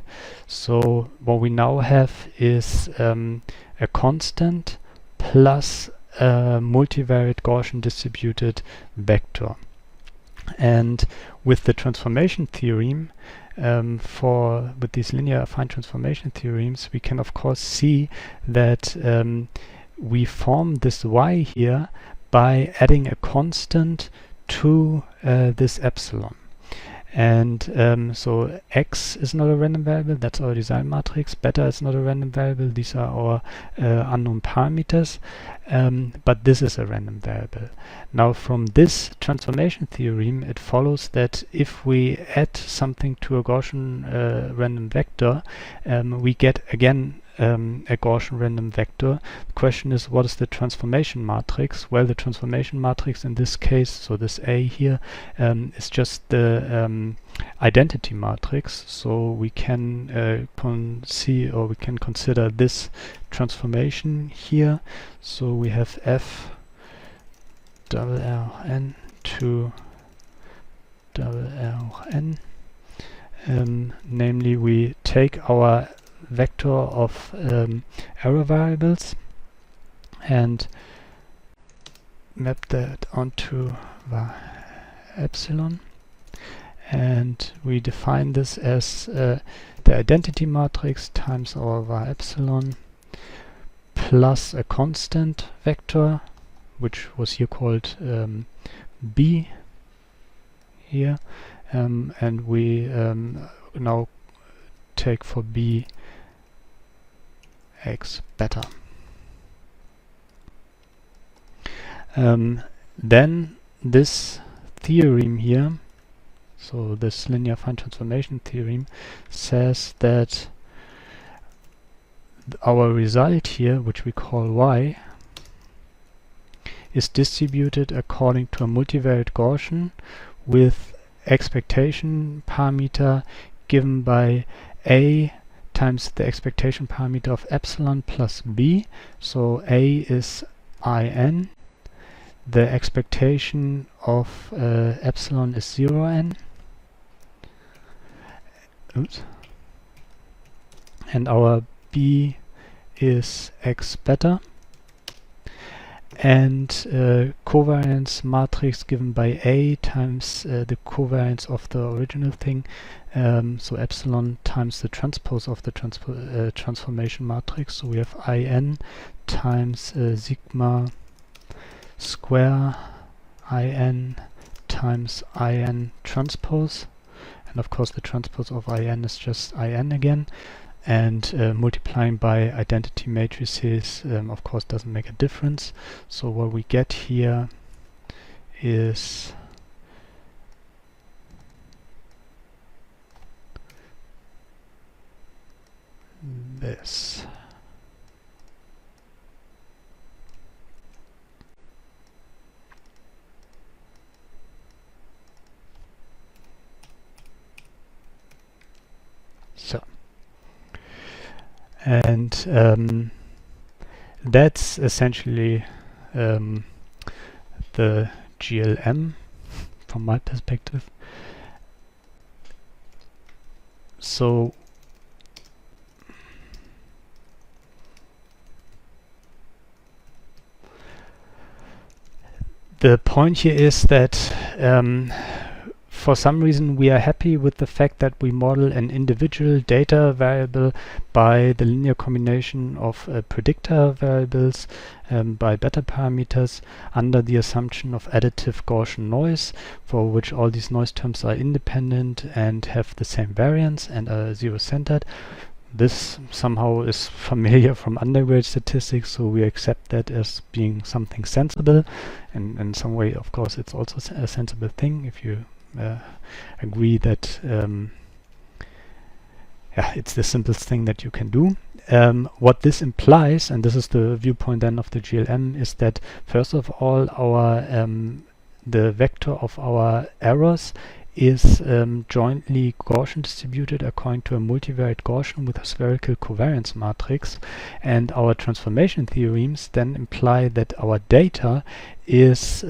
[SPEAKER 1] So what we now have is a constant plus a multivariate Gaussian distributed vector. And with the transformation theorem, with these linear affine transformation theorems, we can of course see that we form this y here by adding a constant to this epsilon. And so x is not a random variable, that's our design matrix. Beta is not a random variable, these are our unknown parameters. But this is a random variable. Now from this transformation theorem, it follows that if we add something to a Gaussian random vector, we get again a Gaussian random vector. The question is, what is the transformation matrix? Well, the transformation matrix in this case, so this A here, is just the identity matrix. So we can we can consider this transformation here. So we have F double L n to double L n. Namely, we take our vector of error variables and map that onto epsilon, and we define this as the identity matrix times our var epsilon plus a constant vector, which was here called b here, and we now take for b x beta. Then this theorem here, so this linear affine transformation theorem, says that our result here, which we call y, is distributed according to a multivariate Gaussian with expectation parameter given by a times the expectation parameter of epsilon plus b. So a is in, the expectation of epsilon is 0n, oops, and our b is x beta, and covariance matrix given by a times the covariance of the original thing, so epsilon times the transpose of the transformation matrix. So we have in times sigma square in times in transpose, and of course the transpose of in is just in again, and multiplying by identity matrices of course doesn't make a difference. So what we get here is this. So, and that's essentially the GLM from my perspective. So the point here is that for some reason we are happy with the fact that we model an individual data variable by the linear combination of predictor variables by beta parameters under the assumption of additive Gaussian noise, for which all these noise terms are independent and have the same variance and are zero-centered. This somehow is familiar from undergraduate statistics, so we accept that as being something sensible, and in some way, of course, it's also a sensible thing if you agree that it's the simplest thing that you can do. What this implies, and this is the viewpoint then of the GLM, is that first of all, our the vector of our errors is jointly Gaussian distributed according to a multivariate Gaussian with a spherical covariance matrix, and our transformation theorems then imply that our data is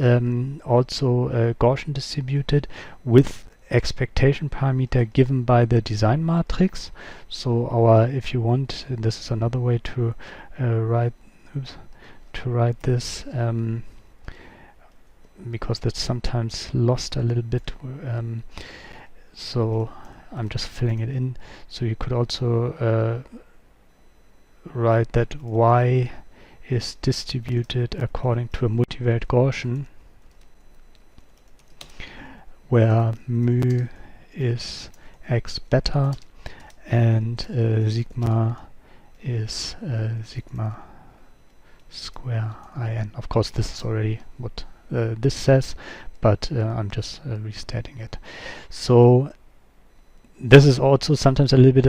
[SPEAKER 1] also Gaussian distributed with expectation parameter given by the design matrix. So our, if you want, this is another way to write this, because that's sometimes lost a little bit, so I'm just filling it in. So you could also write that y is distributed according to a multivariate Gaussian, where mu is x beta and sigma is sigma square in. Of course, this is already what this says, but I'm just restating it. So this is also sometimes a little bit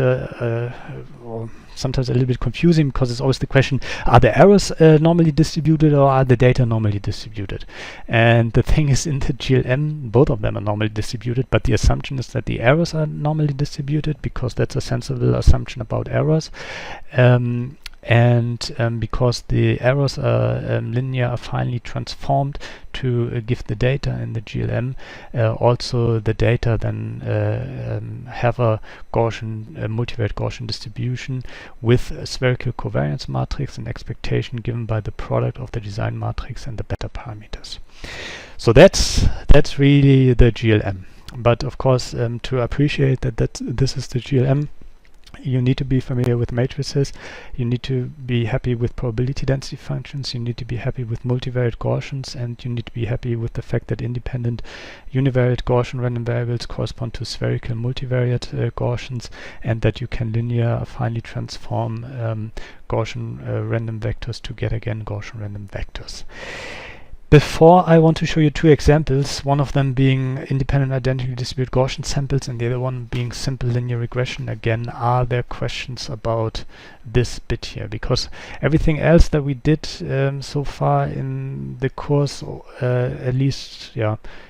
[SPEAKER 1] or sometimes a little bit confusing, because it's always the question, are the errors normally distributed or are the data normally distributed? And the thing is, in the GLM, both of them are normally distributed, but the assumption is that the errors are normally distributed, because that's a sensible assumption about errors. Because the errors are linear, are finally transformed to give the data in the GLM. Also, the data then have a Gaussian, multivariate Gaussian distribution with a spherical covariance matrix and expectation given by the product of the design matrix and the beta parameters. So that's really the GLM. But of course, to appreciate that this is the GLM, you need to be familiar with matrices, you need to be happy with probability density functions, you need to be happy with multivariate Gaussians, and you need to be happy with the fact that independent univariate Gaussian random variables correspond to spherical multivariate Gaussians, and that you can linear finely transform Gaussian random vectors to get again Gaussian random vectors. Before, I want to show you two examples, one of them being independent identically distributed Gaussian samples and the other one being simple linear regression. Again, are there questions about this bit here? Because everything else that we did so far in the course, at least,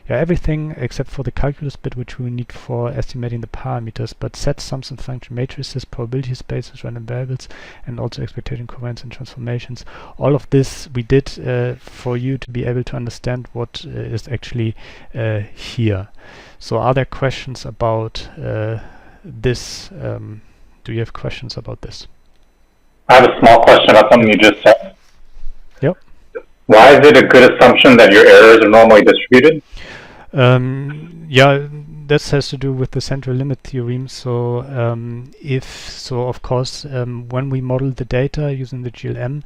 [SPEAKER 1] everything except for the calculus bit, which we need for estimating the parameters, but sets, sums and function matrices, probability spaces, random variables, and also expectation covariance and transformations. All of this we did for you to be able to understand what is actually here. So are there questions about this? Do you have questions about this?
[SPEAKER 3] I have a small question about something you just said.
[SPEAKER 1] Yep.
[SPEAKER 3] Why is it a good assumption that your errors are normally distributed?
[SPEAKER 1] This has to do with the central limit theorem. So of course, when we model the data using the GLM,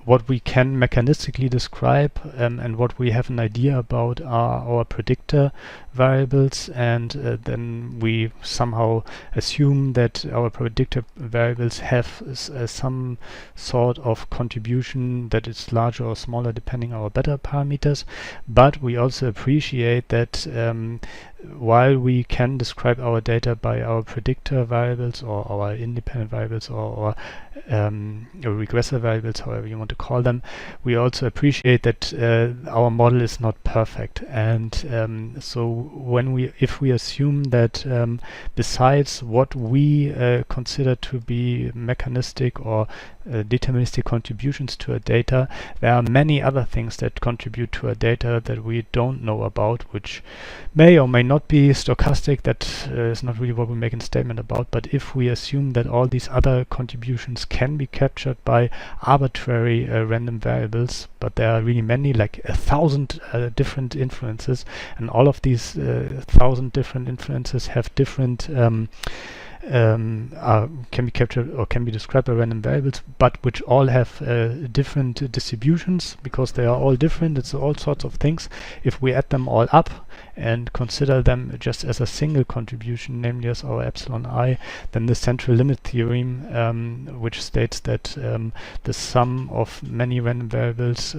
[SPEAKER 1] what we can mechanistically describe and what we have an idea about are our predictor variables, and then we somehow assume that our predictor variables have some sort of contribution that is larger or smaller depending on our beta parameters. But we also appreciate that while we can describe our data by our predictor variables or our independent variables or regressor variables, however you want to call them, we also appreciate that our model is not perfect. And so if we assume that besides what we consider to be mechanistic or deterministic contributions to a data, there are many other things that contribute to a data that we don't know about, which may or may not not be stochastic. That is not really what we're making a statement about. But if we assume that all these other contributions can be captured by arbitrary random variables, but there are really many, like 1,000 different influences, and all of these 1,000 different influences have different can be captured or can be described by random variables, but which all have different distributions because they are all different. It's all sorts of things. If we add them all up and consider them just as a single contribution, namely as our epsilon I, then the central limit theorem, which states that the sum of many random variables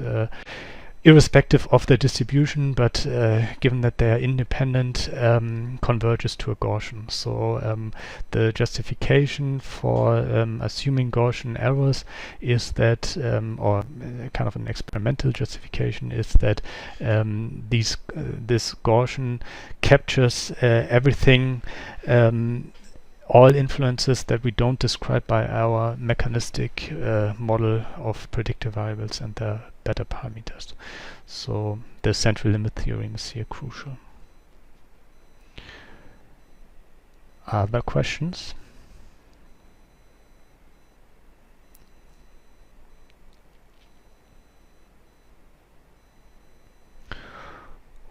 [SPEAKER 1] irrespective of the distribution, but given that they are independent, converges to a Gaussian. So the justification for assuming Gaussian errors is that, or kind of an experimental justification is that this Gaussian captures everything, all influences that we don't describe by our mechanistic model of predictive variables and the beta parameters. So the central limit theorem is here crucial. Other questions?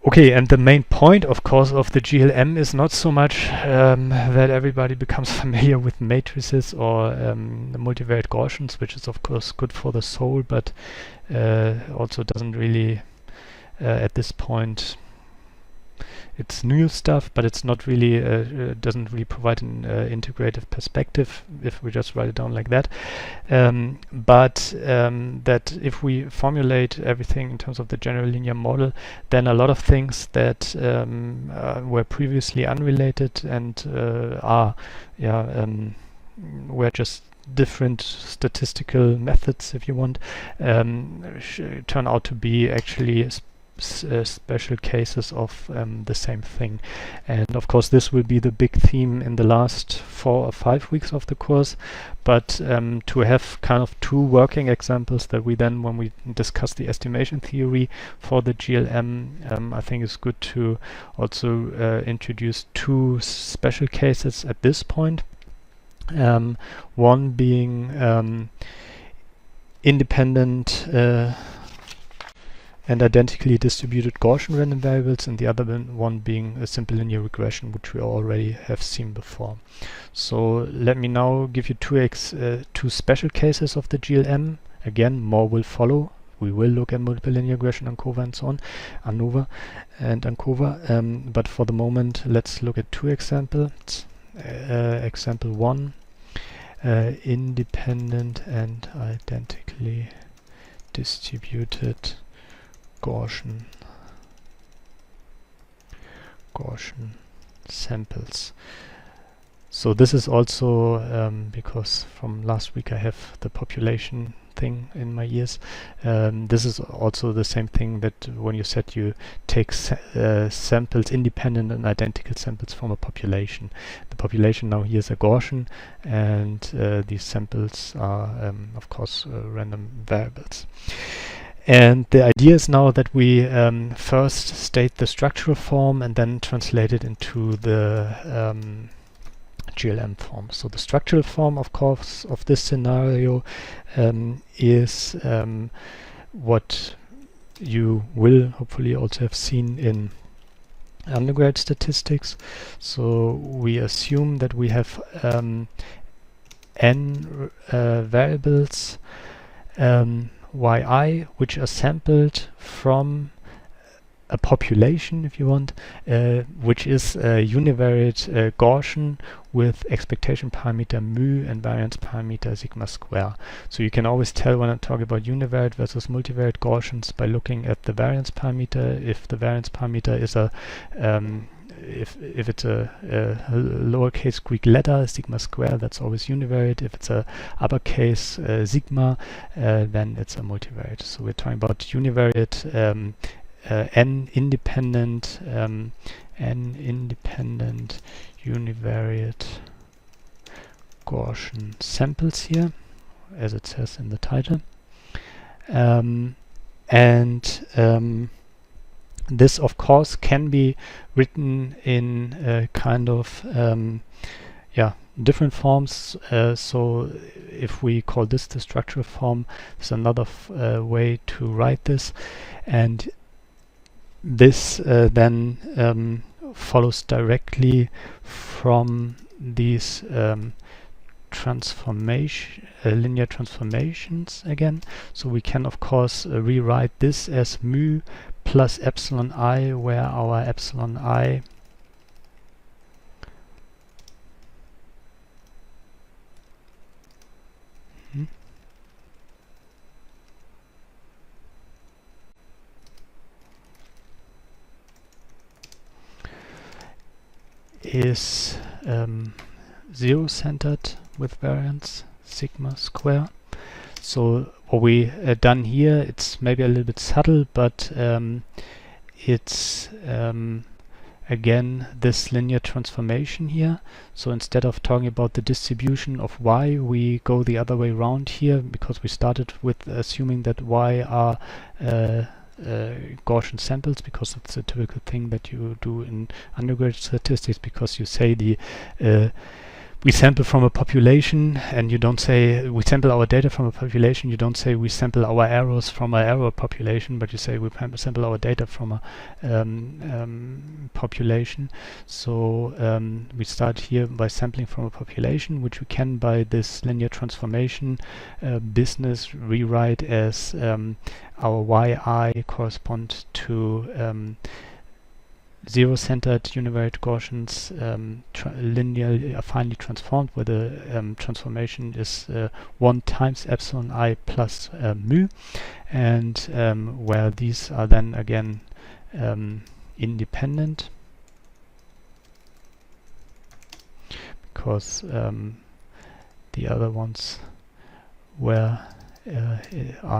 [SPEAKER 1] Okay, and the main point, of course, of the GLM is not so much that everybody becomes familiar with matrices or the multivariate Gaussians, which is of course good for the soul, but also doesn't really, at this point, it's new stuff, but it's not really, doesn't really provide an integrative perspective if we just write it down like that. That if we formulate everything in terms of the general linear model, then a lot of things that were previously unrelated and were just different statistical methods, if you want, turn out to be actually special cases of the same thing. And of course this will be the big theme in the last 4 or 5 weeks of the course, but to have kind of 2 working examples that we then, when we discuss the estimation theory for the GLM, I think it's good to also introduce 2 special cases at this point. One being independent and identically distributed Gaussian random variables, and the other one being a simple linear regression, which we already have seen before. So let me now give you 2 special cases of the GLM. Again, more will follow. We will look at multiple linear regression, ANCOVA and so on, ANOVA and ANCOVA. But for the moment, let's look at 2 examples. Example 1, independent and identically distributed Gaussian samples. So this is also because from last week I have the population thing in my ears. This is also the same thing that when you said you take samples, independent and identical samples from a population. The population now here is a Gaussian, and these samples are of course random variables. And the idea is now that we first state the structural form and then translate it into the GLM form. So the structural form, of course, of this scenario is what you will hopefully also have seen in undergrad statistics. So we assume that we have n variables yi, which are sampled from a population, if you want, which is a univariate Gaussian with expectation parameter mu and variance parameter sigma square. So you can always tell when I talk about univariate versus multivariate Gaussians by looking at the variance parameter. If the variance parameter is a if it's a lowercase Greek letter, sigma square, that's always univariate. If it's a uppercase sigma, then it's a multivariate. So we're talking about univariate n independent univariate Gaussian samples here, as it says in the title. This, of course, can be written in kind of different forms. So if we call this the structural form, there's another way to write this, and this then follows directly from these linear transformations again. So we can, of course, rewrite this as mu plus epsilon I, where our epsilon I is zero-centered with variance sigma square. So what we done here, it's maybe a little bit subtle, but it's again this linear transformation here. So instead of talking about the distribution of y, we go the other way around here, because we started with assuming that y are Gaussian samples, because it's a typical thing that you do in undergraduate statistics, because you say we sample from a population, and you don't say we sample our data from a population. You don't say we sample our errors from an error population, but you say we sample our data from a population. So we start here by sampling from a population, which we can, by this linear transformation business, rewrite as our yi correspond to zero-centered univariate Gaussians, linearly finely transformed, where the transformation is 1 times epsilon I plus mu, and where these are then again independent, because the other ones are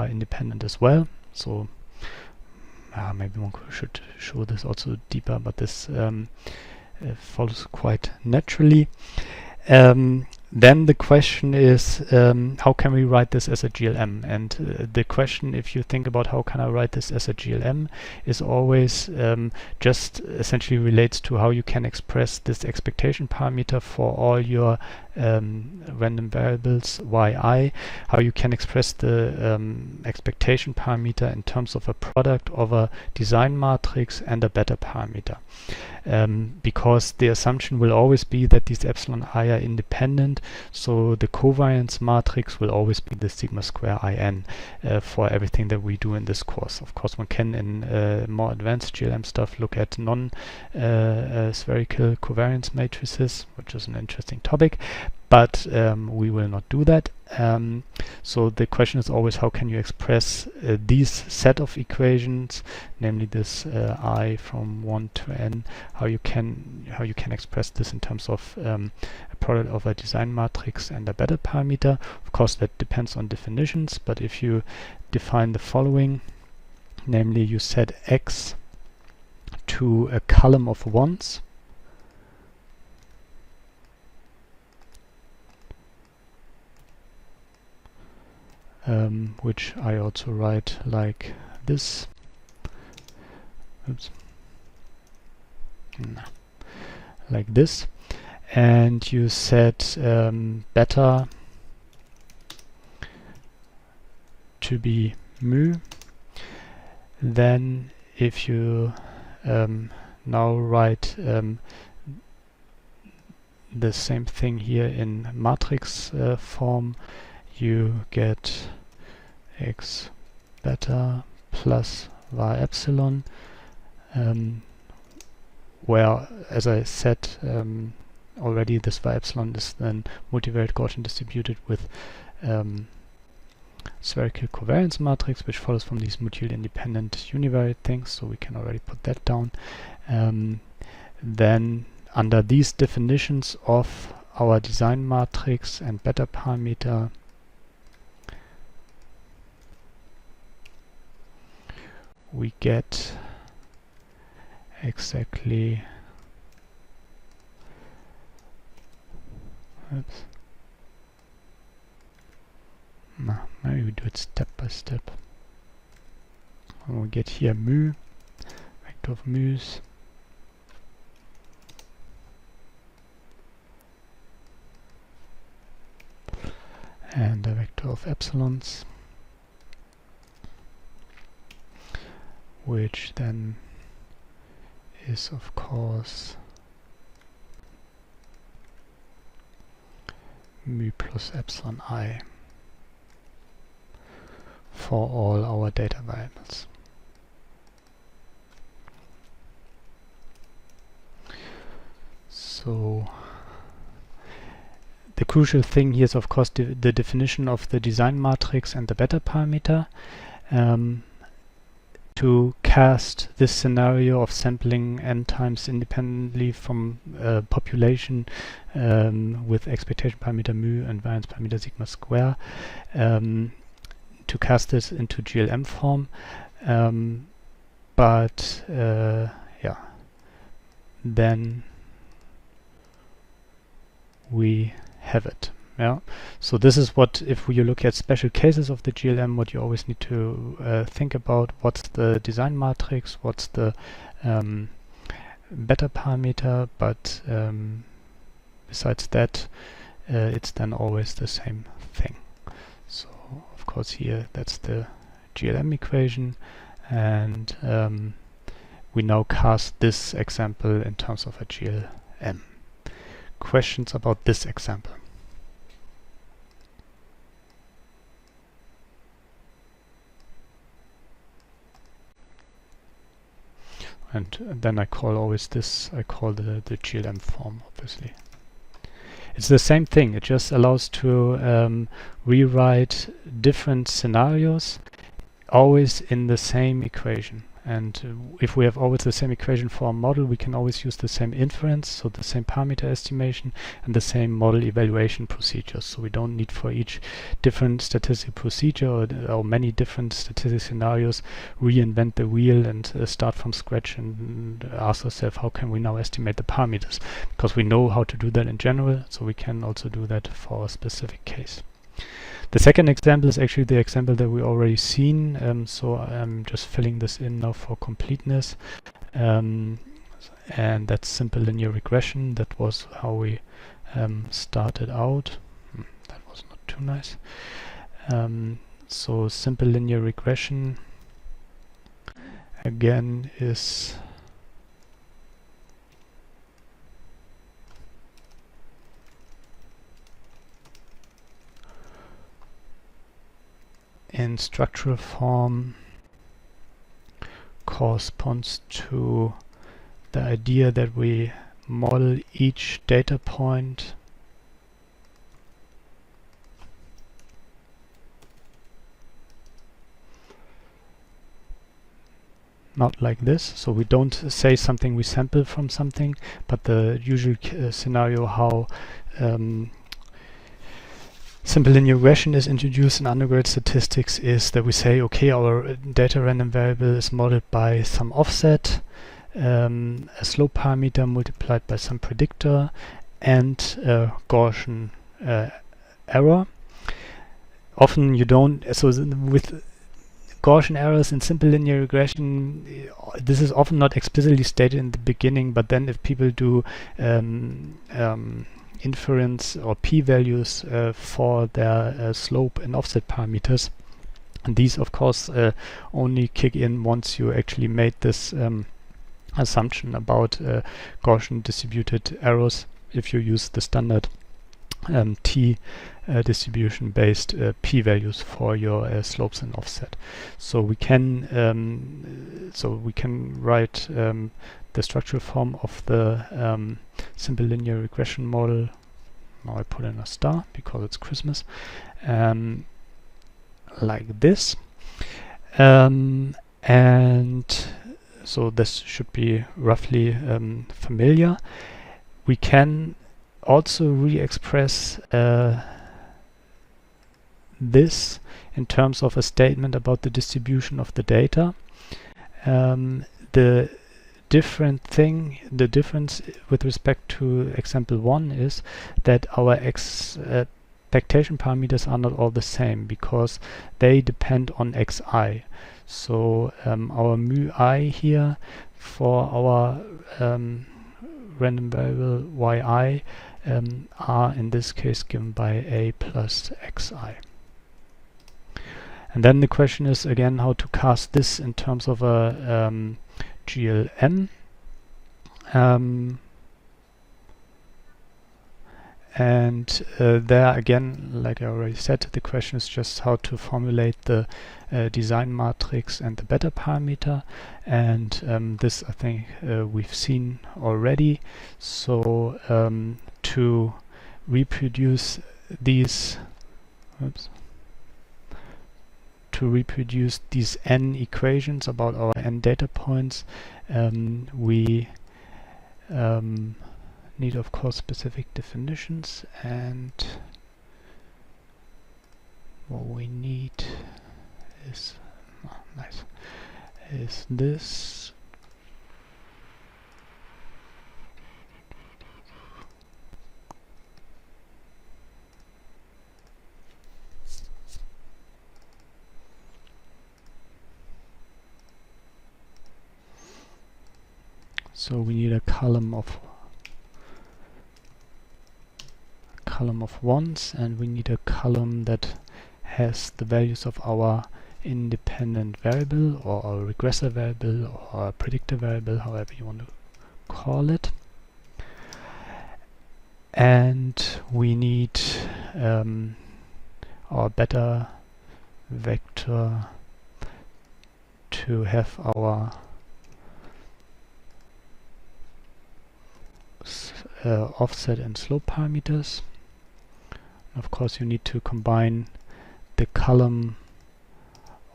[SPEAKER 1] independent as well. So maybe one should show this also deeper, but this follows quite naturally. Then the question is, how can we write this as a GLM? And the question, if you think about how can I write this as a GLM, is always just essentially relates to how you can express this expectation parameter for all your random variables yi, how you can express the expectation parameter in terms of a product of a design matrix and a beta parameter. Because the assumption will always be that these epsilon I are independent, so the covariance matrix will always be the sigma square in for everything that we do in this course. Of course, one can, in more advanced GLM stuff, look at non-spherical covariance matrices, which is an interesting topic, but we will not do that. So the question is always, how can you express these set of equations, namely this I from 1 to n, how you can express this in terms of a product of a design matrix and a beta parameter. Of course, that depends on definitions, but if you define the following, namely you set x to a column of ones, which I also write like this. Oops. No. Like this. And you set beta to be mu. Then if you now write the same thing here in matrix form, you get x beta plus y epsilon, where, as I said already, this y epsilon is then multivariate Gaussian distributed with spherical covariance matrix, which follows from these mutually independent univariate things, so we can already put that down. Then under these definitions of our design matrix and beta parameter, we get exactly, oops, no, maybe we do it step by step. And we get here mu, like vector of mu's, and a vector of epsilons, which then is of course mu plus epsilon I for all our data variables. So the crucial thing here is of course the definition of the design matrix and the beta parameter. To cast this scenario of sampling n times independently from population with expectation parameter mu and variance parameter sigma square, to cast this into GLM form, but yeah, then we have it. Yeah. So this is what, if you look at special cases of the GLM, what you always need to think about: what's the design matrix, what's the beta parameter, but besides that, it's then always the same thing. So of course here that's the GLM equation, and we now cast this example in terms of a GLM. Questions about this example? And then I call always this, I call the GLM form, obviously. It's the same thing, it just allows to rewrite different scenarios always in the same equation. And if we have always the same equation for our model, we can always use the same inference, so the same parameter estimation and the same model evaluation procedures. So we don't need for each different statistical procedure or many different statistical scenarios reinvent the wheel and start from scratch and ask ourselves, how can we now estimate the parameters? Because we know how to do that in general, so we can also do that for a specific case. The second example is actually the example that we already seen, so I'm just filling this in now for completeness, and that's simple linear regression. That was how we started out. That was not too nice. So simple linear regression again is in structural form corresponds to the idea that we model each data point not like this. So we don't say something, we sample from something, but the usual scenario how simple linear regression is introduced in undergraduate statistics is that we say, okay, our data random variable is modeled by some offset, a slope parameter multiplied by some predictor, and Gaussian error. Often you don't, so with Gaussian errors in simple linear regression, this is often not explicitly stated in the beginning, but then if people do inference or p-values for their slope and offset parameters, and these of course only kick in once you actually made this assumption about Gaussian distributed errors if you use the standard t distribution based p-values for your slopes and offset. So we can write the structural form of the simple linear regression model. Now I put in a star because it's Christmas, like this, and so this should be roughly familiar. We can also re-express this in terms of a statement about the distribution of the data. The difference with respect to example 1 is that our expectation parameters are not all the same because they depend on xi. So our mu I here for our random variable yi are in this case given by a plus xi. And then the question is again how to cast this in terms of a GLM. And there again, like I already said, the question is just how to formulate the design matrix and the beta parameter, and this I think we've seen already. So to reproduce these n equations about our n data points, we need of course specific definitions, and what we need is is this. So we need a column of ones, and we need a column that has the values of our independent variable or our regressor variable or our predictor variable, however you want to call it. And we need our beta vector to have our offset and slope parameters. Of course you need to combine the column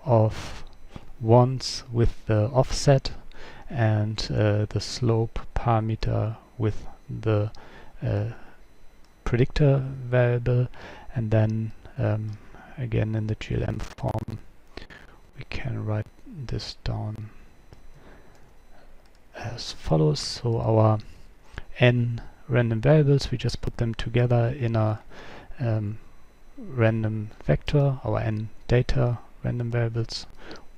[SPEAKER 1] of ones with the offset and the slope parameter with the predictor variable, and then again in the GLM form we can write this down as follows. So our n random variables, we just put them together in a random vector, our n data random variables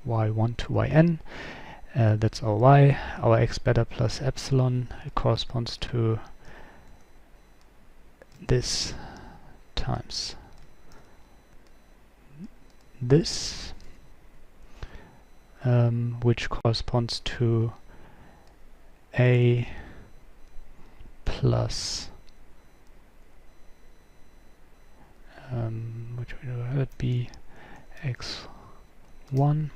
[SPEAKER 1] y1 to yn. That's our y. Our x beta plus epsilon corresponds to this times this, which corresponds to a plus which would be x1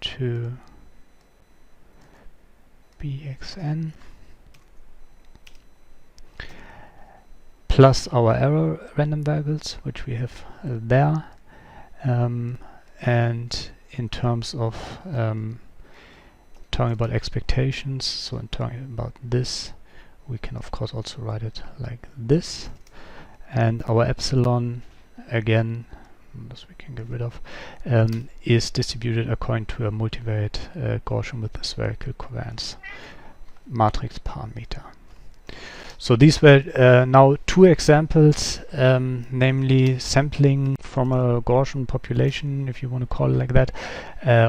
[SPEAKER 1] to bxn plus our error random variables, which we have there, and in terms of talking about expectations, so in talking about this, we can of course also write it like this, and our epsilon again, this we can get rid of, is distributed according to a multivariate Gaussian with a spherical covariance matrix parameter. So these were now two examples, namely sampling from a Gaussian population, if you want to call it like that,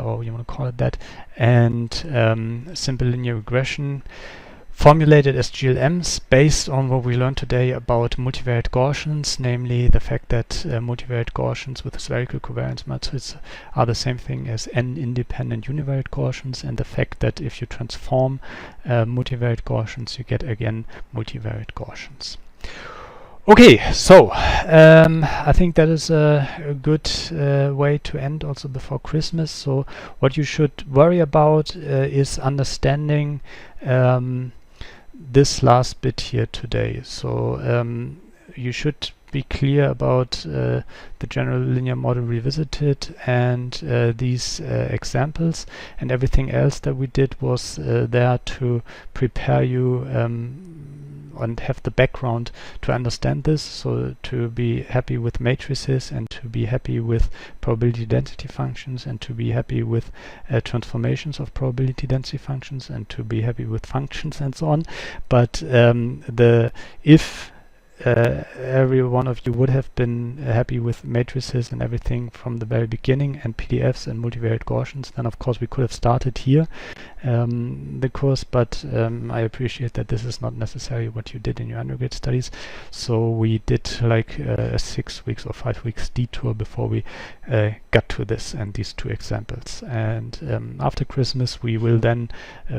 [SPEAKER 1] or you want to call it that, and simple linear regression formulated as GLMs based on what we learned today about multivariate Gaussians, namely the fact that multivariate Gaussians with a spherical covariance matrix are the same thing as n independent univariate Gaussians, and the fact that if you transform multivariate Gaussians you get again multivariate Gaussians. Okay, so I think that is a good way to end also before Christmas. So what you should worry about is understanding this last bit here today. So you should be clear about the general linear model revisited and these examples, and everything else that we did was there to prepare you and have the background to understand this, so to be happy with matrices and to be happy with probability density functions and to be happy with transformations of probability density functions and to be happy with functions and so on. But the if every one of you would have been happy with matrices and everything from the very beginning, and PDFs and multivariate Gaussians, then of course we could have started here the course, but I appreciate that this is not necessarily what you did in your undergrad studies, so we did like a 6 weeks or 5 weeks detour before we got to this and these two examples. And after Christmas we will then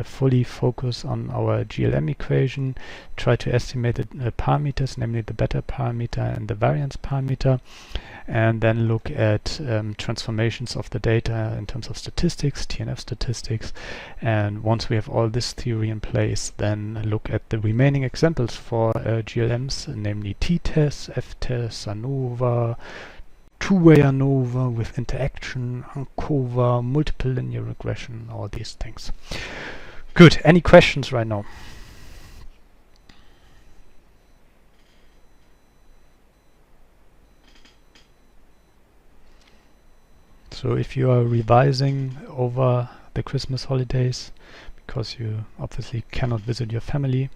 [SPEAKER 1] fully focus on our GLM equation, try to estimate the parameters, namely the beta parameter and the variance parameter, and then look at transformations of the data in terms of statistics, TNF statistics. And once we have all this theory in place, then look at the remaining examples for GLMs, namely t-TESS, f-TESS, ANOVA, two-way ANOVA with interaction, ANCOVA, multiple linear regression, all these things. Good. Any questions right now? So if you are revising over the Christmas holidays, because you obviously cannot visit your family,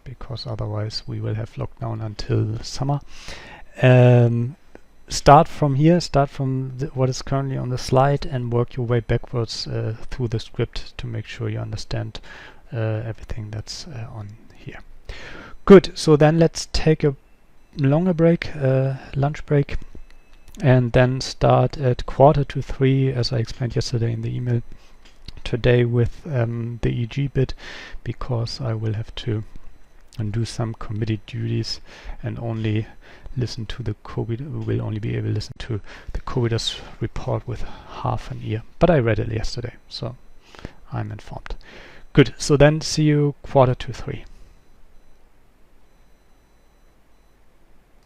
[SPEAKER 1] because otherwise we will have lockdown until summer, start from here, start from what is currently on the slide and work your way backwards through the script to make sure you understand everything that's on here. Good, so then let's take a longer break, lunch break, and then start at 2:45, as I explained yesterday in the email, today with the EG bit, because I will have to do some committee duties and only listen to the COVID, will only be able to listen to the COVIDers report with half an ear. But I read it yesterday, so I'm informed. Good, so then see you 2:45.